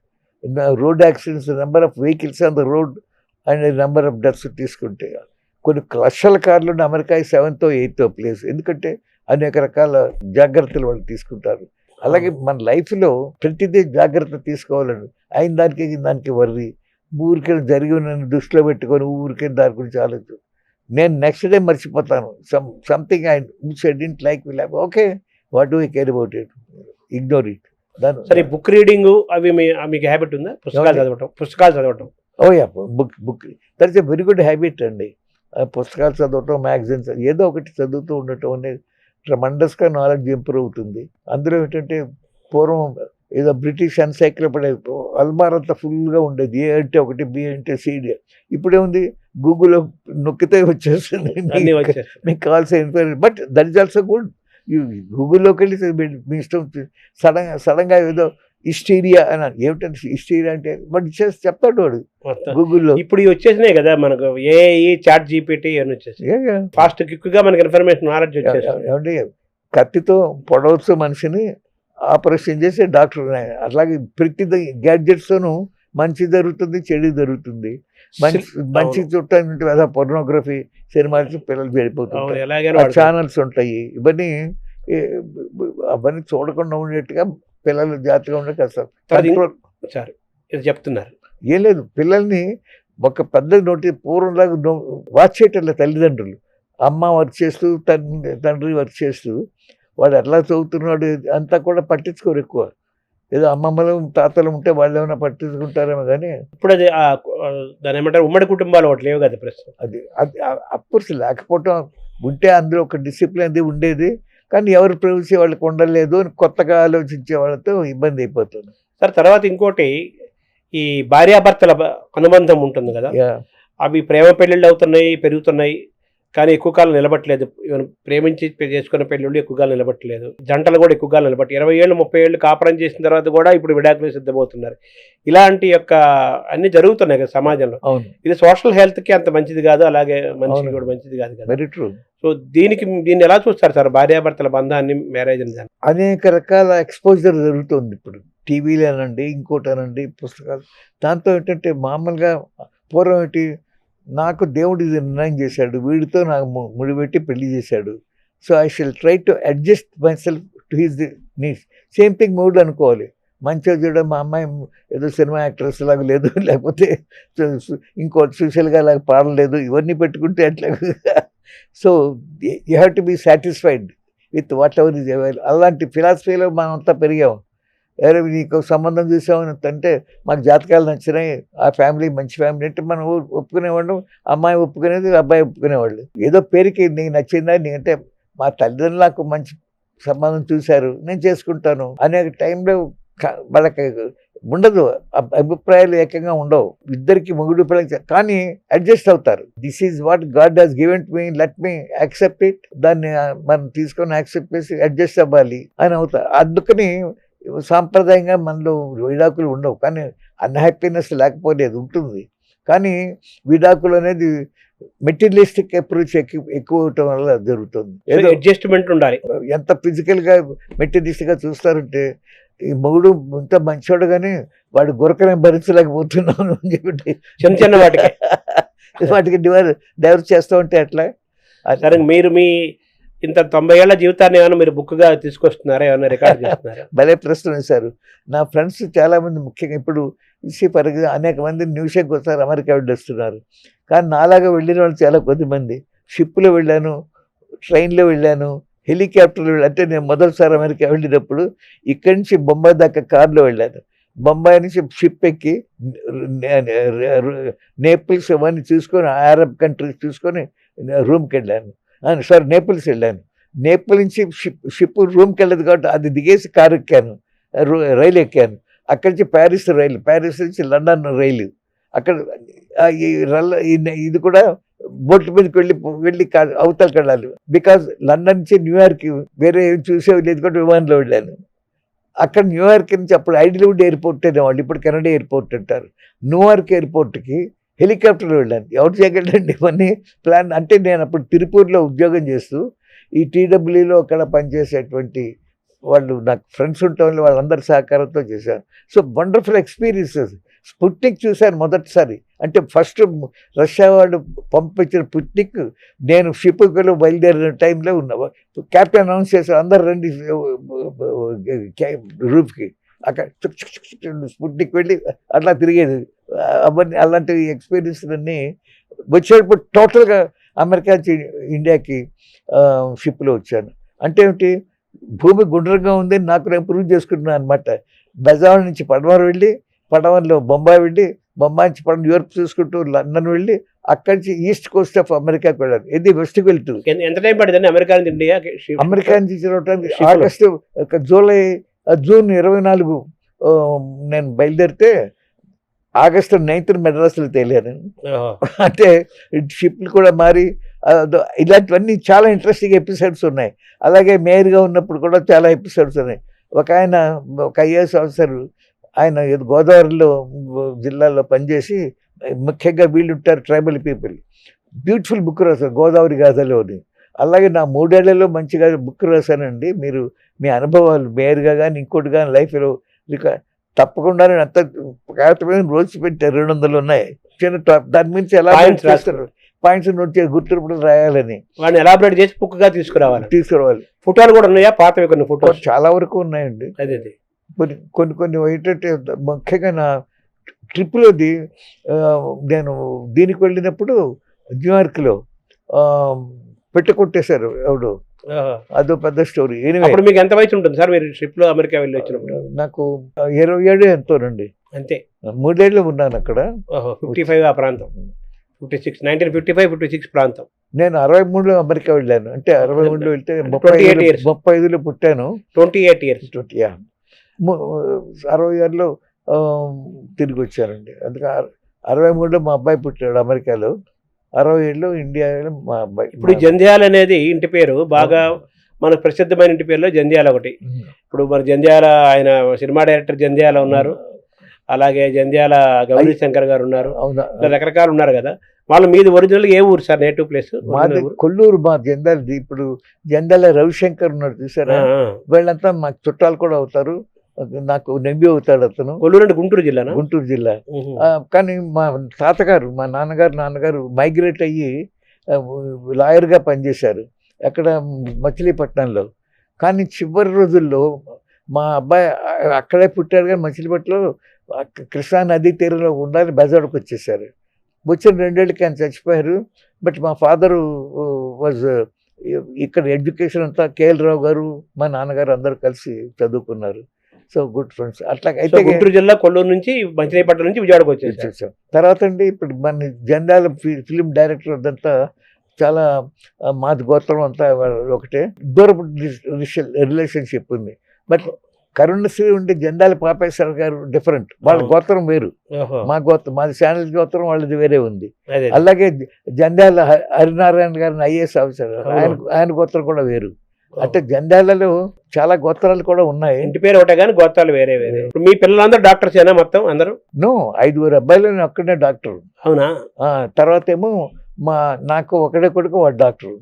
road accidents, number of vehicles on the road and number of deaths తీసుకుంటే. కొన్ని లక్షల కార్లు అమెరికా 7th, 8th ప్లేస్. ఎందుకంటే అనేక రకాల జాగ్రత్తలు వాళ్ళు తీసుకుంటారు. అలాగే మన లైఫ్లో ప్రతిదీ జాగ్రత్త తీసుకోవాలండి. అయిన దానికి వర్రీ, ఊరికే జరిగిన దృష్టిలో పెట్టుకొని ఊరికే దాని గురించి ఆలోచన. నేను నెక్స్ట్ డే మర్చిపోతాను. Something I didn't like will have, okay, what do I care about it, ignore it. సరే, బుక్ రీడింగ్ అవి మీకు హ్యాబిట్ ఉందా? పుస్తకాలు చదవటం ఓయా, book that's a very good habit అండి. పుస్తకాలు చదవటం, మ్యాగజైన్స్ ఏదో ఒకటి చదువుతూ ఉండటం అనేది ట్రమండస్గా నాలెడ్జ్ ఇంప్రూవ్ అవుతుంది. అందులో ఏంటంటే పూర్వం ఏదో బ్రిటిష్ ఎన్సైక్లోపీడియా అల్మారంతా ఫుల్గా ఉండేది. ఏ అంటే ఒకటి, బి అంటే సిడి. ఇప్పుడేముంది, గూగుల్లో నొక్కితే వచ్చేస్తుంది మీకు కావాల్సిన information. But that is also good. గూగుల్లోకి వెళ్ళి మీ ఇష్టం సడన్గా ఏదో హిస్టీరియా అని, ఏమిటంటే హిస్టీరియా అంటే బట్ చెప్తాడు వాడు గూగుల్లో. ఇప్పుడు వచ్చేసినాయి కదా మనకు, ఏఐ, చాట్ జీపీటీ అని వచ్చేసి ఫాస్ట్ క్విక్గా మనకి ఇన్ఫర్మేషన్ నాలెడ్జ్ వచ్చేసి. ఏమంటే కత్తితో పొడవచ్చు మనిషిని, ఆపరేషన్ చేసే డాక్టర్. అట్లాగే ప్రతి గ్యాడ్జెట్స్తోనూ మంచి జరుగుతుంది, చెడు జరుగుతుంది. మంచి చుట్టాలంటే అదే పొర్నోగ్రఫీ సినిమాలకి పిల్లలు చెడిపోతుంటారు. ఛానల్స్ ఉంటాయి. అవన్నీ చూడకుండా ఉండేట్టుగా పిల్లలు జాగ్రత్తగా ఉండే కష్టం. చెప్తున్నారు ఏం లేదు, పిల్లల్ని ఒక పెద్ద పూర్వంలాగా వాచ్ చేయటం తల్లిదండ్రులు. అమ్మ వర్క్ చేస్తూ, తండ్రి వర్క్ చేస్తూ, వాడు ఎట్లా చదువుతున్నాడు అంతా కూడా పట్టించుకోరు ఎక్కువ. ఏదో అమ్మమ్మలు తాతలు ఉంటే వాళ్ళు ఏమైనా పట్టించుకుంటారేమో కానీ ఇప్పుడు అది దాని ఏమంటారు, ఉమ్మడి కుటుంబాలు ఒకటి లేవు కదా ప్రస్తుతం. అది అప్పుడు లేకపోవటం ఉంటే అందులో ఒక డిసిప్లిన్ అది ఉండేది. కానీ ఎవరు ప్రైవసీ వాళ్ళకి ఉండలేదు అని కొత్తగా ఆలోచించే వాళ్ళతో ఇబ్బంది అయిపోతుంది. సార్ తర్వాత ఇంకోటి ఈ భార్యాభర్తల అనుబంధం ఉంటుంది కదా, యా అవి ప్రేమ పెళ్ళిళ్ళు అవుతున్నాయి, పెరుగుతున్నాయి, కానీ ఎక్కువ కాలం నిలబట్టలేదు. ఈవెన్ ప్రేమించి చేసుకున్న పెళ్ళిళ్ళు ఎక్కువ కాలం నిలబట్టలేదు, జంటలు కూడా ఎక్కువ కాలం నిలబట్టి 20 ఏళ్ళు 30 ఏళ్ళు కాపురం చేసిన తర్వాత కూడా ఇప్పుడు విడాకులు సిద్ధమవుతున్నారు. ఇలాంటి యొక్క అన్ని జరుగుతున్నాయి కదా సమాజంలో. అవును, ఇది సోషల్ హెల్త్కి అంత మంచిది కాదు, అలాగే మనిషికి అవును. కూడా మంచిది కాదు కదా. Very true. సో దీన్ని ఎలా చూస్తారు సార్, భార్యాభర్తల బంధాన్ని, మ్యారేజ్ అని? అనేక రకాల ఎక్స్పోజర్ జరుగుతుంది ఇప్పుడు, టీవీలు అనండి, ఇంకోటి అనండి, పుస్తకాలు. దాంతో ఏంటంటే మామూలుగా పూర్వం ఏంటి, నాకు దేవుడు ఇది నిర్ణయం చేశాడు, వీడితో నాకు ముడిపెట్టి పెళ్లి చేశాడు, so I షిల్ try to adjust my self to his needs. Same thing మూడు అనుకోవాలి. మంచిగా చూడడం, మా అమ్మాయి ఏదో సినిమా యాక్ట్రెస్ లాగా లేదు, లేకపోతే ఇంకో సోషల్గా లాగా పాడలేదు, ఇవన్నీ పెట్టుకుంటే అట్లా. So you have to be satisfied with whatever is available. అలాంటి ఫిలాసఫీలో మనం అంతా పెరిగాం. ఎవరు నీకు సంబంధం చూసామని అంటే మాకు జాతకాలు నచ్చినాయి, ఆ ఫ్యామిలీ మంచి ఫ్యామిలీ అంటే మనం ఒప్పుకునేవాళ్ళం, అమ్మాయి ఒప్పుకునేది, అబ్బాయి ఒప్పుకునేవాళ్ళు. ఏదో పేరుకి నీకు నచ్చిందా, నీకంటే మా తల్లిదండ్రులు నాకు మంచి సంబంధం చూశారు, నేను చేసుకుంటాను అనే టైంలో వాళ్ళకి ఉండదు, అభిప్రాయాలు ఏకంగా ఉండవు. ఇద్దరికి మొగుడు పిల్లలకి కానీ అడ్జస్ట్ అవుతారు. This is what God has given to me, let me accept it. దాన్ని మనం తీసుకొని యాక్సెప్ట్ చేసి అడ్జస్ట్ అవ్వాలి అని అవుతారు. అందుకని సాంప్రదాయంగా మనలో విడాకులు ఉండవు, కానీ అన్హ్యాపీనెస్ లేకపోలేదు, ఉంటుంది. కానీ విడాకులు అనేది మెటీరియలిస్టిక్ అప్రోచ్ ఎక్కువ అవటం వల్ల జరుగుతుంది. ఏదో అడ్జస్ట్మెంట్ ఉండాలి. ఎంత ఫిజికల్గా మెటీరియలిస్ట్గా చూస్తారంటే, ఈ మొగుడు ఇంత మంచోడు కానీ వాడు గురకనే భరించలేకపోతున్నాను అని చెప్పి చిన్న చిన్న వాటికి డైవర్స్ చేస్తూ ఉంటే ఎట్లా? సరే, మీరు మీ ఇంత 90 ఏళ్ల జీవితాన్ని ఏమైనా మీరు బుక్గా తీసుకొస్తున్నారా, ఏమైనా రికార్డ్ చేస్తున్నారా? భలే ప్రశ్న వేశారు. నా ఫ్రెండ్స్ చాలామంది, ముఖ్యంగా ఇప్పుడు పరిగణ అనేక మంది న్యూషకి వస్తారు, అమెరికా వెళ్ళొస్తున్నారు. కానీ నాలాగా వెళ్ళిన వాళ్ళు చాలా కొద్దిమంది. షిప్లో వెళ్ళాను, ట్రైన్లో వెళ్ళాను, హెలికాప్టర్లో వెళ్ళాను. అంటే నేను మొదటిసారి అమెరికా వెళ్ళినప్పుడు ఇక్కడి నుంచి బొంబాయి దాకా కార్లో వెళ్ళాను. బొంబాయి నుంచి షిప్ ఎక్కి నేపిల్స్ అవన్నీ చూసుకొని, అరబ్ కంట్రీస్ చూసుకొని రూమ్కి వెళ్ళాను. సారీ, నేపిల్స్ వెళ్ళాను. నేపిల్ నుంచి షిప్ రూమ్కి వెళ్ళదు కాబట్టి అది దిగేసి కారు ఎక్కాను, రైలు ఎక్కాను. అక్కడి నుంచి ప్యారిస్ నుంచి లండన్ రైలు. అక్కడ ఇది కూడా బోట్ మీదకి వెళ్ళి అవతలకి వెళ్ళాలి. బికాజ్ లండన్ నుంచి న్యూయార్క్ వేరే చూసేవి లేదు కాబట్టి విమానంలో వెళ్ళాను. అక్కడ న్యూయార్క్ నుంచి అప్పుడు ఐడిల్వుడ్ ఎయిర్పోర్ట్ అనేవాళ్ళు, ఇప్పుడు కెనడా ఎయిర్పోర్ట్ అంటారు. న్యూయార్క్ ఎయిర్పోర్ట్కి హెలికాప్టర్లో వెళ్ళాను. ఎవరు చేయగలండి ఇవన్నీ ప్లాన్? అంటే నేను అప్పుడు తిరుపూర్లో ఉద్యోగం చేస్తూ ఈ టీడబ్ల్యూలో అక్కడ పనిచేసేటువంటి వాళ్ళు నాకు ఫ్రెండ్స్ ఉండటం వాళ్ళందరి సహకారంతో చేశాను. So wonderful experiences. స్పుట్నిక్ చూశాను మొదటిసారి. అంటే ఫస్ట్ రష్యా వాళ్ళు పంపించిన స్పుట్నిక్ నేను షిప్లో బయలుదేరిన టైంలో ఉన్న క్యాప్టెన్ అనౌన్స్ చేశారు, అందరు రండి రూఫ్కి. అక్కడ స్పుట్నిక్ వెళ్ళి అట్లా తిరిగేది. అవన్నీ అలాంటి ఎక్స్పీరియన్స్లన్నీ వచ్చేటప్పుడు టోటల్గా అమెరికా నుంచి ఇండియాకి షిప్లో వచ్చాను. అంటే ఏమిటి, భూమి గుండ్రంగా ఉందని నాకు నేను ప్రూవ్ చేసుకుంటున్నాను అనమాట. బెజావర్ నుంచి పడమర వెళ్ళి, పడమరలో బొంబాయి వెళ్ళి, బొంబాయి నుంచి యూరోప్ చూసుకుంటూ లండన్ వెళ్ళి, అక్కడి నుంచి ఈస్ట్ కోస్ట్ ఆఫ్ అమెరికాకి వెళ్ళాను. ఇది వెస్ట్కి వెళ్తూ. ఎంత టైం పడిందండి అమెరికా నుంచి ఇండియా? అమెరికా నుంచి రావడానికి ఆగస్టు జూన్ 24 నేను బయలుదేరితే ఆగస్టు 9th మెడ్రాస్లో తేలాను. అంటే షిప్లు కూడా మారి ఇలాంటివన్నీ చాలా ఇంట్రెస్టింగ్ ఎపిసోడ్స్ ఉన్నాయి. అలాగే మేయర్గా ఉన్నప్పుడు కూడా చాలా ఎపిసోడ్స్ ఉన్నాయి. ఒక ఐఏఎస్ ఆఫీసర్, ఆయన గోదావరిలో జిల్లాలో పనిచేసి, ముఖ్యంగా వీళ్ళు ఉంటారు ట్రైబల్ పీపుల్. బ్యూటిఫుల్ బుక్ రాశారు, గోదావరి గాథలో అని. అలాగే నా 3 ఏళ్లలో మంచిగా బుక్ రాశానండి. మీరు మీ అనుభవాలు మేయర్గా కానీ ఇంకోటి కానీ లైఫ్లో తప్పకుండా నేను అంత కాకపోతే రోజు పెట్టి 200 ఉన్నాయి. చిన్న దాని మించి ఎలా రాస్తారు, పాయింట్స్ నోట్ చేసి గుర్తుప్పుడు రాయాలని వాడిని ఎలాబరేట్ చేసి బుక్గా తీసుకురావాలి. ఫోటోలు కూడా ఉన్నాయా? పాతవి కొన్ని ఫోటోలు చాలా వరకు ఉన్నాయండి. అదే కొన్ని ఏంటంటే ముఖ్యంగా నా ట్రిప్లోది నేను దీనికి వెళ్ళినప్పుడు న్యూయార్క్లో పెట్టుకొట్టేశారు ఎవడు, అదో పెద్ద స్టోరీ. ఇప్పుడు మీకు ఎంత వయసు ఉంటుంది సార్ మీరు షిప్లో అమెరికా వెళ్ళి వచ్చినప్పుడు? నాకు 27 ఎంతోనండి, అంతే. 3 ఏళ్ళు ఉన్నాను అక్కడ. 55 ఆ ప్రాంతం. 1955-56 ప్రాంతం. నేను 63లో అమెరికా వెళ్ళాను. అంటే 63లో వెళ్తే 28 years. 35లో పుట్టాను. 28 years. 60 ఏళ్ళలో తిరిగి వచ్చానండి. అందుకే 63లో మా అబ్బాయి పుట్టాడు అమెరికాలో, 67లో ఇండియాలో మా అబ్బాయి. ఇప్పుడు జంధ్యాల అనేది ఇంటి పేరు బాగా మన ప్రసిద్ధమైన ఇంటి పేరులో జంధ్యాల ఒకటి. ఇప్పుడు మన జంధ్యాల ఆయన సినిమా డైరెక్టర్ జంధ్యాల ఉన్నారు, అలాగే జంధ్యాల గౌరీ శంకర్ గారు ఉన్నారు, అవునా, ఇలా రకరకాలు ఉన్నారు కదా. వాళ్ళు మీది ఒరిజినల్ ఏ ఊరు సార్, నేటివ్ ప్లేస్? మాది కొల్లూరు. మా జంధ్యాలది. ఇప్పుడు జంధ్యాల రవిశంకర్ ఉన్నాడు చూసారా, వీళ్ళంతా మాకు చుట్టాలు కూడా అవుతారు. నాకు నెంబి అవుతాడు అతను. కొల్లూరు అంటే గుంటూరు జిల్లా. గుంటూరు జిల్లా. కానీ మా తాతగారు, మా నాన్నగారు మైగ్రేట్ అయ్యి లాయర్గా పనిచేశారు అక్కడ మచిలీపట్నంలో. కానీ చివరి రోజుల్లో మా అబ్బాయి అక్కడే పుట్టారు, కానీ మచిలీపట్నంలో కృష్ణా నదీ తీరంలో ఉండాలి, బెజవాడకు వచ్చేసారు. వచ్చిన 2 ఏళ్ళకి ఆయన చచ్చిపోయారు. బట్ మా ఫాదరు వాజ్ ఇక్కడ ఎడ్యుకేషన్ అంతా కేఎల్ రావు గారు, మా నాన్నగారు అందరూ కలిసి చదువుకున్నారు. So good friends. అట్లా అయితే గుంటూరు జిల్లా కొల్లూరు నుంచి మచిలీపట్నం నుంచి విజయవాడకు వచ్చేసాం. తర్వాత అండి ఇప్పుడు మన జంధ్యాల ఫిలిం డైరెక్టర్ అదంతా చాలా మాది గోత్రం అంతా ఒకటే, దూరపు రిలేషన్షిప్ ఉంది. బట్ కరుణశ్రీ ఉండి జంధ్యాల పాపేశ్వర గారు డిఫరెంట్, వాళ్ళ గోత్రం వేరు, మా గోత్రం, మాది శానల్ గోత్రం, వాళ్ళది వేరే ఉంది. అలాగే జంధ్యాల హరినారాయణ గారిని ఐఏఎస్ ఆఫీసర్, ఆయన గోత్రం కూడా వేరు. అంటే జంధ్యాలలో చాలా గోత్రాలు కూడా ఉన్నాయి. ఇంటి పేరు ఒకటే కానీ గోత్రాలు వేరే వేరే. మీ పిల్లలందరూ డాక్టర్స్ ఏనా మొత్తం అందరూ? 5 అబ్బాయిలు, నేను ఒక్కడే డాక్టర్. అవునా? తర్వాత ఏమో నాకు ఒకడే కొడుకు, వాడు డాక్టర్.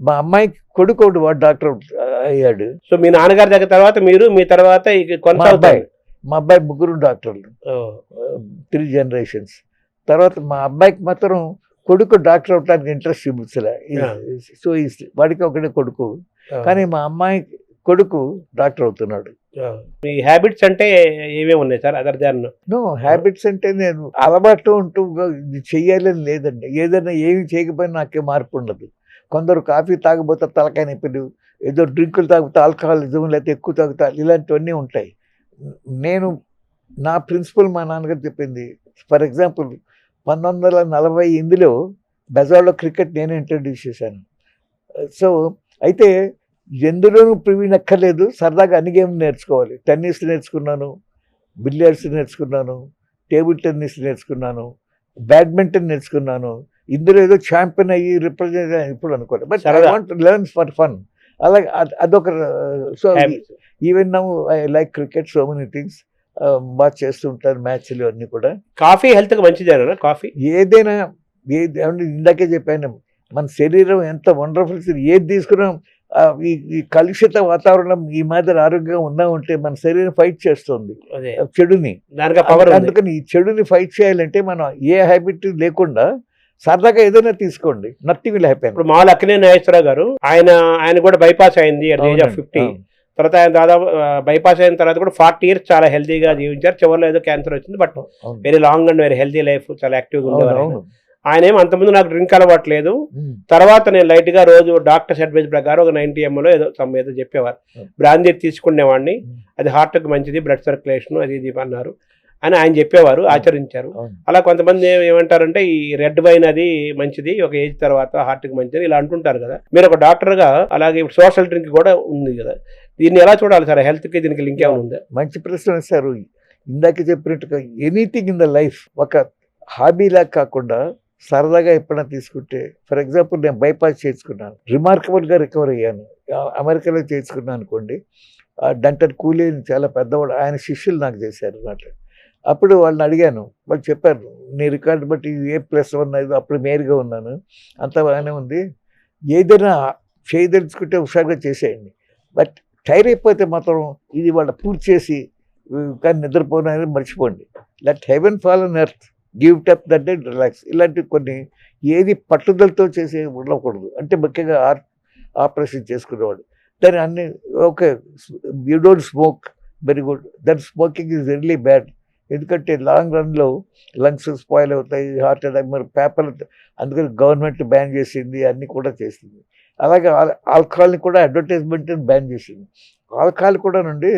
మా అమ్మాయి కొడుకు ఒకటి, వాడు డాక్టర్ అయ్యాడు. సో మీ నాన్నగారి దగ్గర తర్వాత మీరు, మీ తర్వాత మా అబ్బాయి 3 డాక్టర్లు, 3 generations. తర్వాత మా అబ్బాయికి మాత్రం కొడుకు డాక్టర్ అవడానికి ఇంట్రెస్ట్ చూపించలే. సో వాడికి ఒకటే కొడుకు, కానీ మా అమ్మాయి కొడుకు డాక్టర్ అవుతున్నాడు. మీ హ్యాబిట్స్ అంటే ఏమేమి ఉన్నాయి సార్ అదర్ దాన్? హ్యాబిట్స్ అంటే నేను అలవాటు ఉంటూ ఇది చెయ్యాలని లేదండి. ఏదైనా ఏమి చేయకపోయినా నాకే మార్పు ఉండదు. కొందరు కాఫీ తాగబోతే తలకాయ నొప్పులు, ఏదో డ్రింకులు తాగుతా ఆల్కహాలిజం, లేకపోతే ఎక్కువ తాగుతా, ఇలాంటివన్నీ ఉంటాయి. నేను నా ప్రిన్సిపల్ మా నాన్నగారు చెప్పింది. ఫర్ ఎగ్జాంపుల్ 1948లో బెజవాడలో క్రికెట్ నేనే ఇంట్రడ్యూస్ చేశాను. సో అయితే ఎందులోనూ ప్రవీణ్ అక్కర్లేదు, సరదాగా అన్ని గేమ్లు నేర్చుకోవాలి. టెన్నిస్ నేర్చుకున్నాను, బిలియర్డ్స్ నేర్చుకున్నాను, టేబుల్ టెన్నిస్ నేర్చుకున్నాను, బ్యాడ్మింటన్ నేర్చుకున్నాను. ఇందులో ఏదో ఛాంపియన్ అయ్యి రిప్రజెంట్ ఇప్పుడు అనుకోలేదు, but I want to learn for fun. అలాగే అదొక. So even now I like cricket, so many things. బాగా చేస్తుంటారు మ్యాచ్లు అన్నీ కూడా. కాఫీ హెల్త్కి మంచిదేనా? కాఫీ ఏదైనా ఇందాకే చెప్పాను, మన శరీరం ఎంత వండర్ఫుల్. ఏది తీసుకున్నాం, ఈ కలుషిత వాతావరణం ఈ మాదిరి ఆరోగ్యంగా ఉన్నా ఉంటే మన శరీరం ఫైట్ చేస్తుంది చెడుని. అందుకని ఈ చెడుని ఫైట్ చేయాలంటే మనం ఏ హ్యాబిట్ లేకుండా సరదాగా ఏదైనా తీసుకోండి, నథింగ్ విల్ హ్యాపెన్. ఇప్పుడు మాల్ అక్కినేని నాగేశ్వరరావు గారు, ఆయన కూడా బైపాస్ అయింది అట్ ది ఏజ్ ఆఫ్ 50. తర్వాత ఆయన దాదాపు బైపాస్ అయిన తర్వాత కూడా 40 years చాలా హెల్తీగా జీవించారు. చివరిలో ఏదో క్యాన్సర్ వచ్చింది, but very long and very healthy life, చాలా యాక్టివ్గా ఉండేవారు. ఆయన ఏమో అంతకుముందు నాకు డ్రింక్ అలవాట్లేదు, తర్వాత నేను లైట్గా రోజు డాక్టర్స్ అడ్వైజ్ ప్రకారం ఒక 90 ml ఏదో చెప్పేవారు. బ్రాందీ తీసుకునేవాడిని, అది హార్ట్కి మంచిది, బ్లడ్ సర్క్యులేషన్ అది ఇది అన్నారు అని ఆయన చెప్పేవారు, ఆచరించారు. అలా కొంతమంది ఏమంటారంటే ఈ రెడ్ వైన్ అది మంచిది, ఒక ఏజ్ తర్వాత హార్ట్కి మంచిది ఇలా అంటుంటారు కదా. మీరు ఒక డాక్టర్గా అలాగే సోషల్ డ్రింక్ కూడా ఉంది కదా, దీన్ని ఎలా చూడాలి సార్? హెల్త్కి దీనికి లింక్ ఏమైనా ఉందా? మంచి ప్రశ్న వేశారు. ఇందాక చెప్పినట్టుగా ఎనీథింగ్ ఇన్ ద లైఫ్ ఒక హాబీలా కాకుండా సరదాగా ఎప్పుడైనా తీసుకుంటే, ఫర్ ఎగ్జాంపుల్ నేను బైపాస్ చేసుకున్నాను, రిమార్కబుల్గా రికవర్ అయ్యాను. అమెరికాలో చేసుకున్నాను అనుకోండి. డంటర్ కూలీ చాలా పెద్దవాడు, ఆయన శిష్యులు నాకు చేశారు అన్నమాట. అప్పుడు వాళ్ళని అడిగాను, వాళ్ళు చెప్పారు నీ రికార్డు బట్టి A+1 అప్పుడు మేరుగా ఉన్నాను, అంత బాగానే ఉంది, ఏదైనా చేయదలుచుకుంటే హుషారుగా చేసేయండి, బట్ టైర్ అయిపోతే మాత్రం ఇది వాళ్ళ పూర్తి చేసి కానీ నిద్రపోయిన మర్చిపోండి. Let heaven fall on earth, give it up that day, relax. ఇలాంటి కొన్ని ఏది పట్టుదలతో చేసే ఉండకూడదు. అంటే ముఖ్యంగా ఆపరేషన్ చేసుకునేవాడు దాన్ని అన్ని okay, you don't smoke, very good. That smoking is really bad. ఎందుకంటే లాంగ్ రన్లో లంగ్స్ స్పాయిల్ అవుతాయి, హార్ట్ అటాక్. మరి పేపర్ అందుకని గవర్నమెంట్ బ్యాన్ చేసింది, అన్నీ కూడా చేసింది. అలాగే ఆల్కహాల్ని కూడా అడ్వర్టైజ్మెంట్ని బ్యాన్ చేసింది. ఆల్కహాల్ కూడా నుండి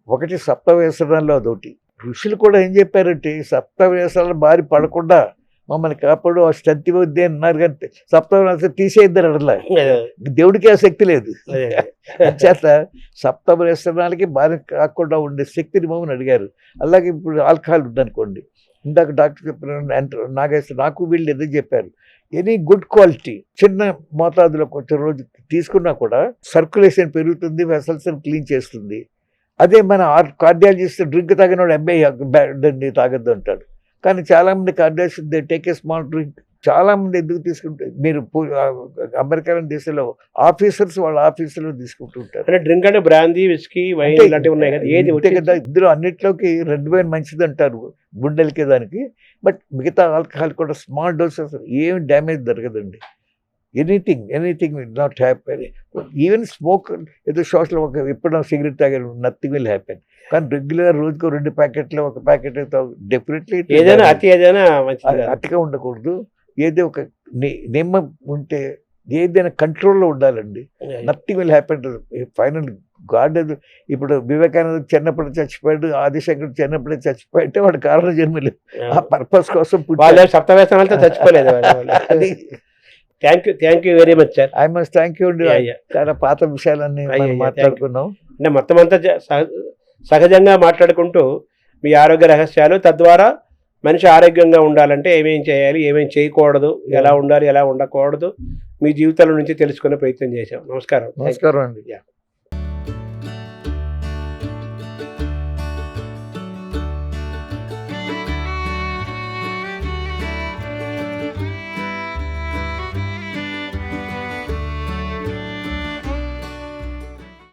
ఒకటి సప్తవ్యసనాల్లో అదొకటి. ఋషులు కూడా ఏం చెప్పారంటే సప్తవ్యసనాలు బారి పడకుండా మమ్మల్ని కాపాడు ఆ స్ట్రెంత్ ఇవ్వద్ది అన్నారు, కానీ సప్తమ తీసేద్దరు అట్లా. అదే, దేవుడికి ఆ శక్తి లేదు. అదే. చేత సప్తమ వ్యసనాలకి బాధ కాకుండా ఉండే శక్తిని మమ్మల్ని అడిగారు. అలాగే ఇప్పుడు ఆల్కహాల్ ఉందనుకోండి, ఇందాక డాక్టర్ చెప్పిన నాగేశ్వర నాకు వీళ్ళు ఎదురు చెప్పారు, ఎనీ గుడ్ క్వాలిటీ చిన్న మోతాదులో కొంచెం రోజు తీసుకున్నా కూడా సర్క్యులేషన్ పెరుగుతుంది, వెసల్స్ క్లీన్ చేస్తుంది. అదే మన కార్డియాలజిస్ట్ డ్రింక్ తాగినోడు అబ్బాయి తాగద్దు అంటాడు. కానీ చాలామంది cardiologist they take a small drink. చాలామంది ఎందుకు తీసుకుంటారు, మీరు అమెరికా దేశంలో ఆఫీసర్స్ వాళ్ళ ఆఫీసులో తీసుకుంటూ ఉంటారు. అంటే డ్రింక్ అంటే బ్రాందీ, విస్కీ, వైన్ అంటే ఇలాంటివి ఉన్నాయి కదా, ఏది ఇంతే కదా, ఇందులో అన్నిట్లోకి రెడ్ వైన్ మంచిది అంటారు గుండెలకి దానికి. బట్ మిగతా ఆల్కహాల్ కూడా స్మాల్ డోసెస్ ఏం డ్యామేజ్ జరగదండి. Anything will not happen. Even smoke ఏదో సోషల్ ఒక ఎప్పుడో సిగరెట్ తాగారు, నథింగ్ విల్ హ్యాపెన్. కానీ రెగ్యులర్ రోజుకు 2 ప్యాకెట్లు 1 ప్యాకెట్ డెఫినెట్లీ ఏదైనా అతి ఏదైనా మంచిది కాదు. అతిగా ఉండకూడదు. ఏదో ఒక నియమం ఉంటే ఏదైనా కంట్రోల్లో ఉండాలండి. Nothing will happen. Final God ఇప్పుడు వివేకానంద చిన్నప్పుడు చచ్చిపోయాడు, ఆదిశంకర్ చిన్నప్పుడే చచ్చిపోయాడు, వాడు కారణ జన్మలు ఆ పర్పస్ కోసం వాళ్ళ సప్తవ్యసనాలతో చచ్చిపోలేదు అది. Thank you very much sir. I must thank you అండి. చాలా పాత విషయాలన్నీ మనం మాట్లాడుకున్నాం. అంటే మొత్తం అంతా సహజంగా మాట్లాడుకుంటూ మీ ఆరోగ్య రహస్యాలు, తద్వారా మనిషి ఆరోగ్యంగా ఉండాలంటే ఏమేం చేయాలి, ఏమేం చేయకూడదు, ఎలా ఉండాలి, ఎలా ఉండకూడదు, మీ జీవితాల నుంచి తెలుసుకునే ప్రయత్నం చేశాం. నమస్కారం. నమస్కారం అండి.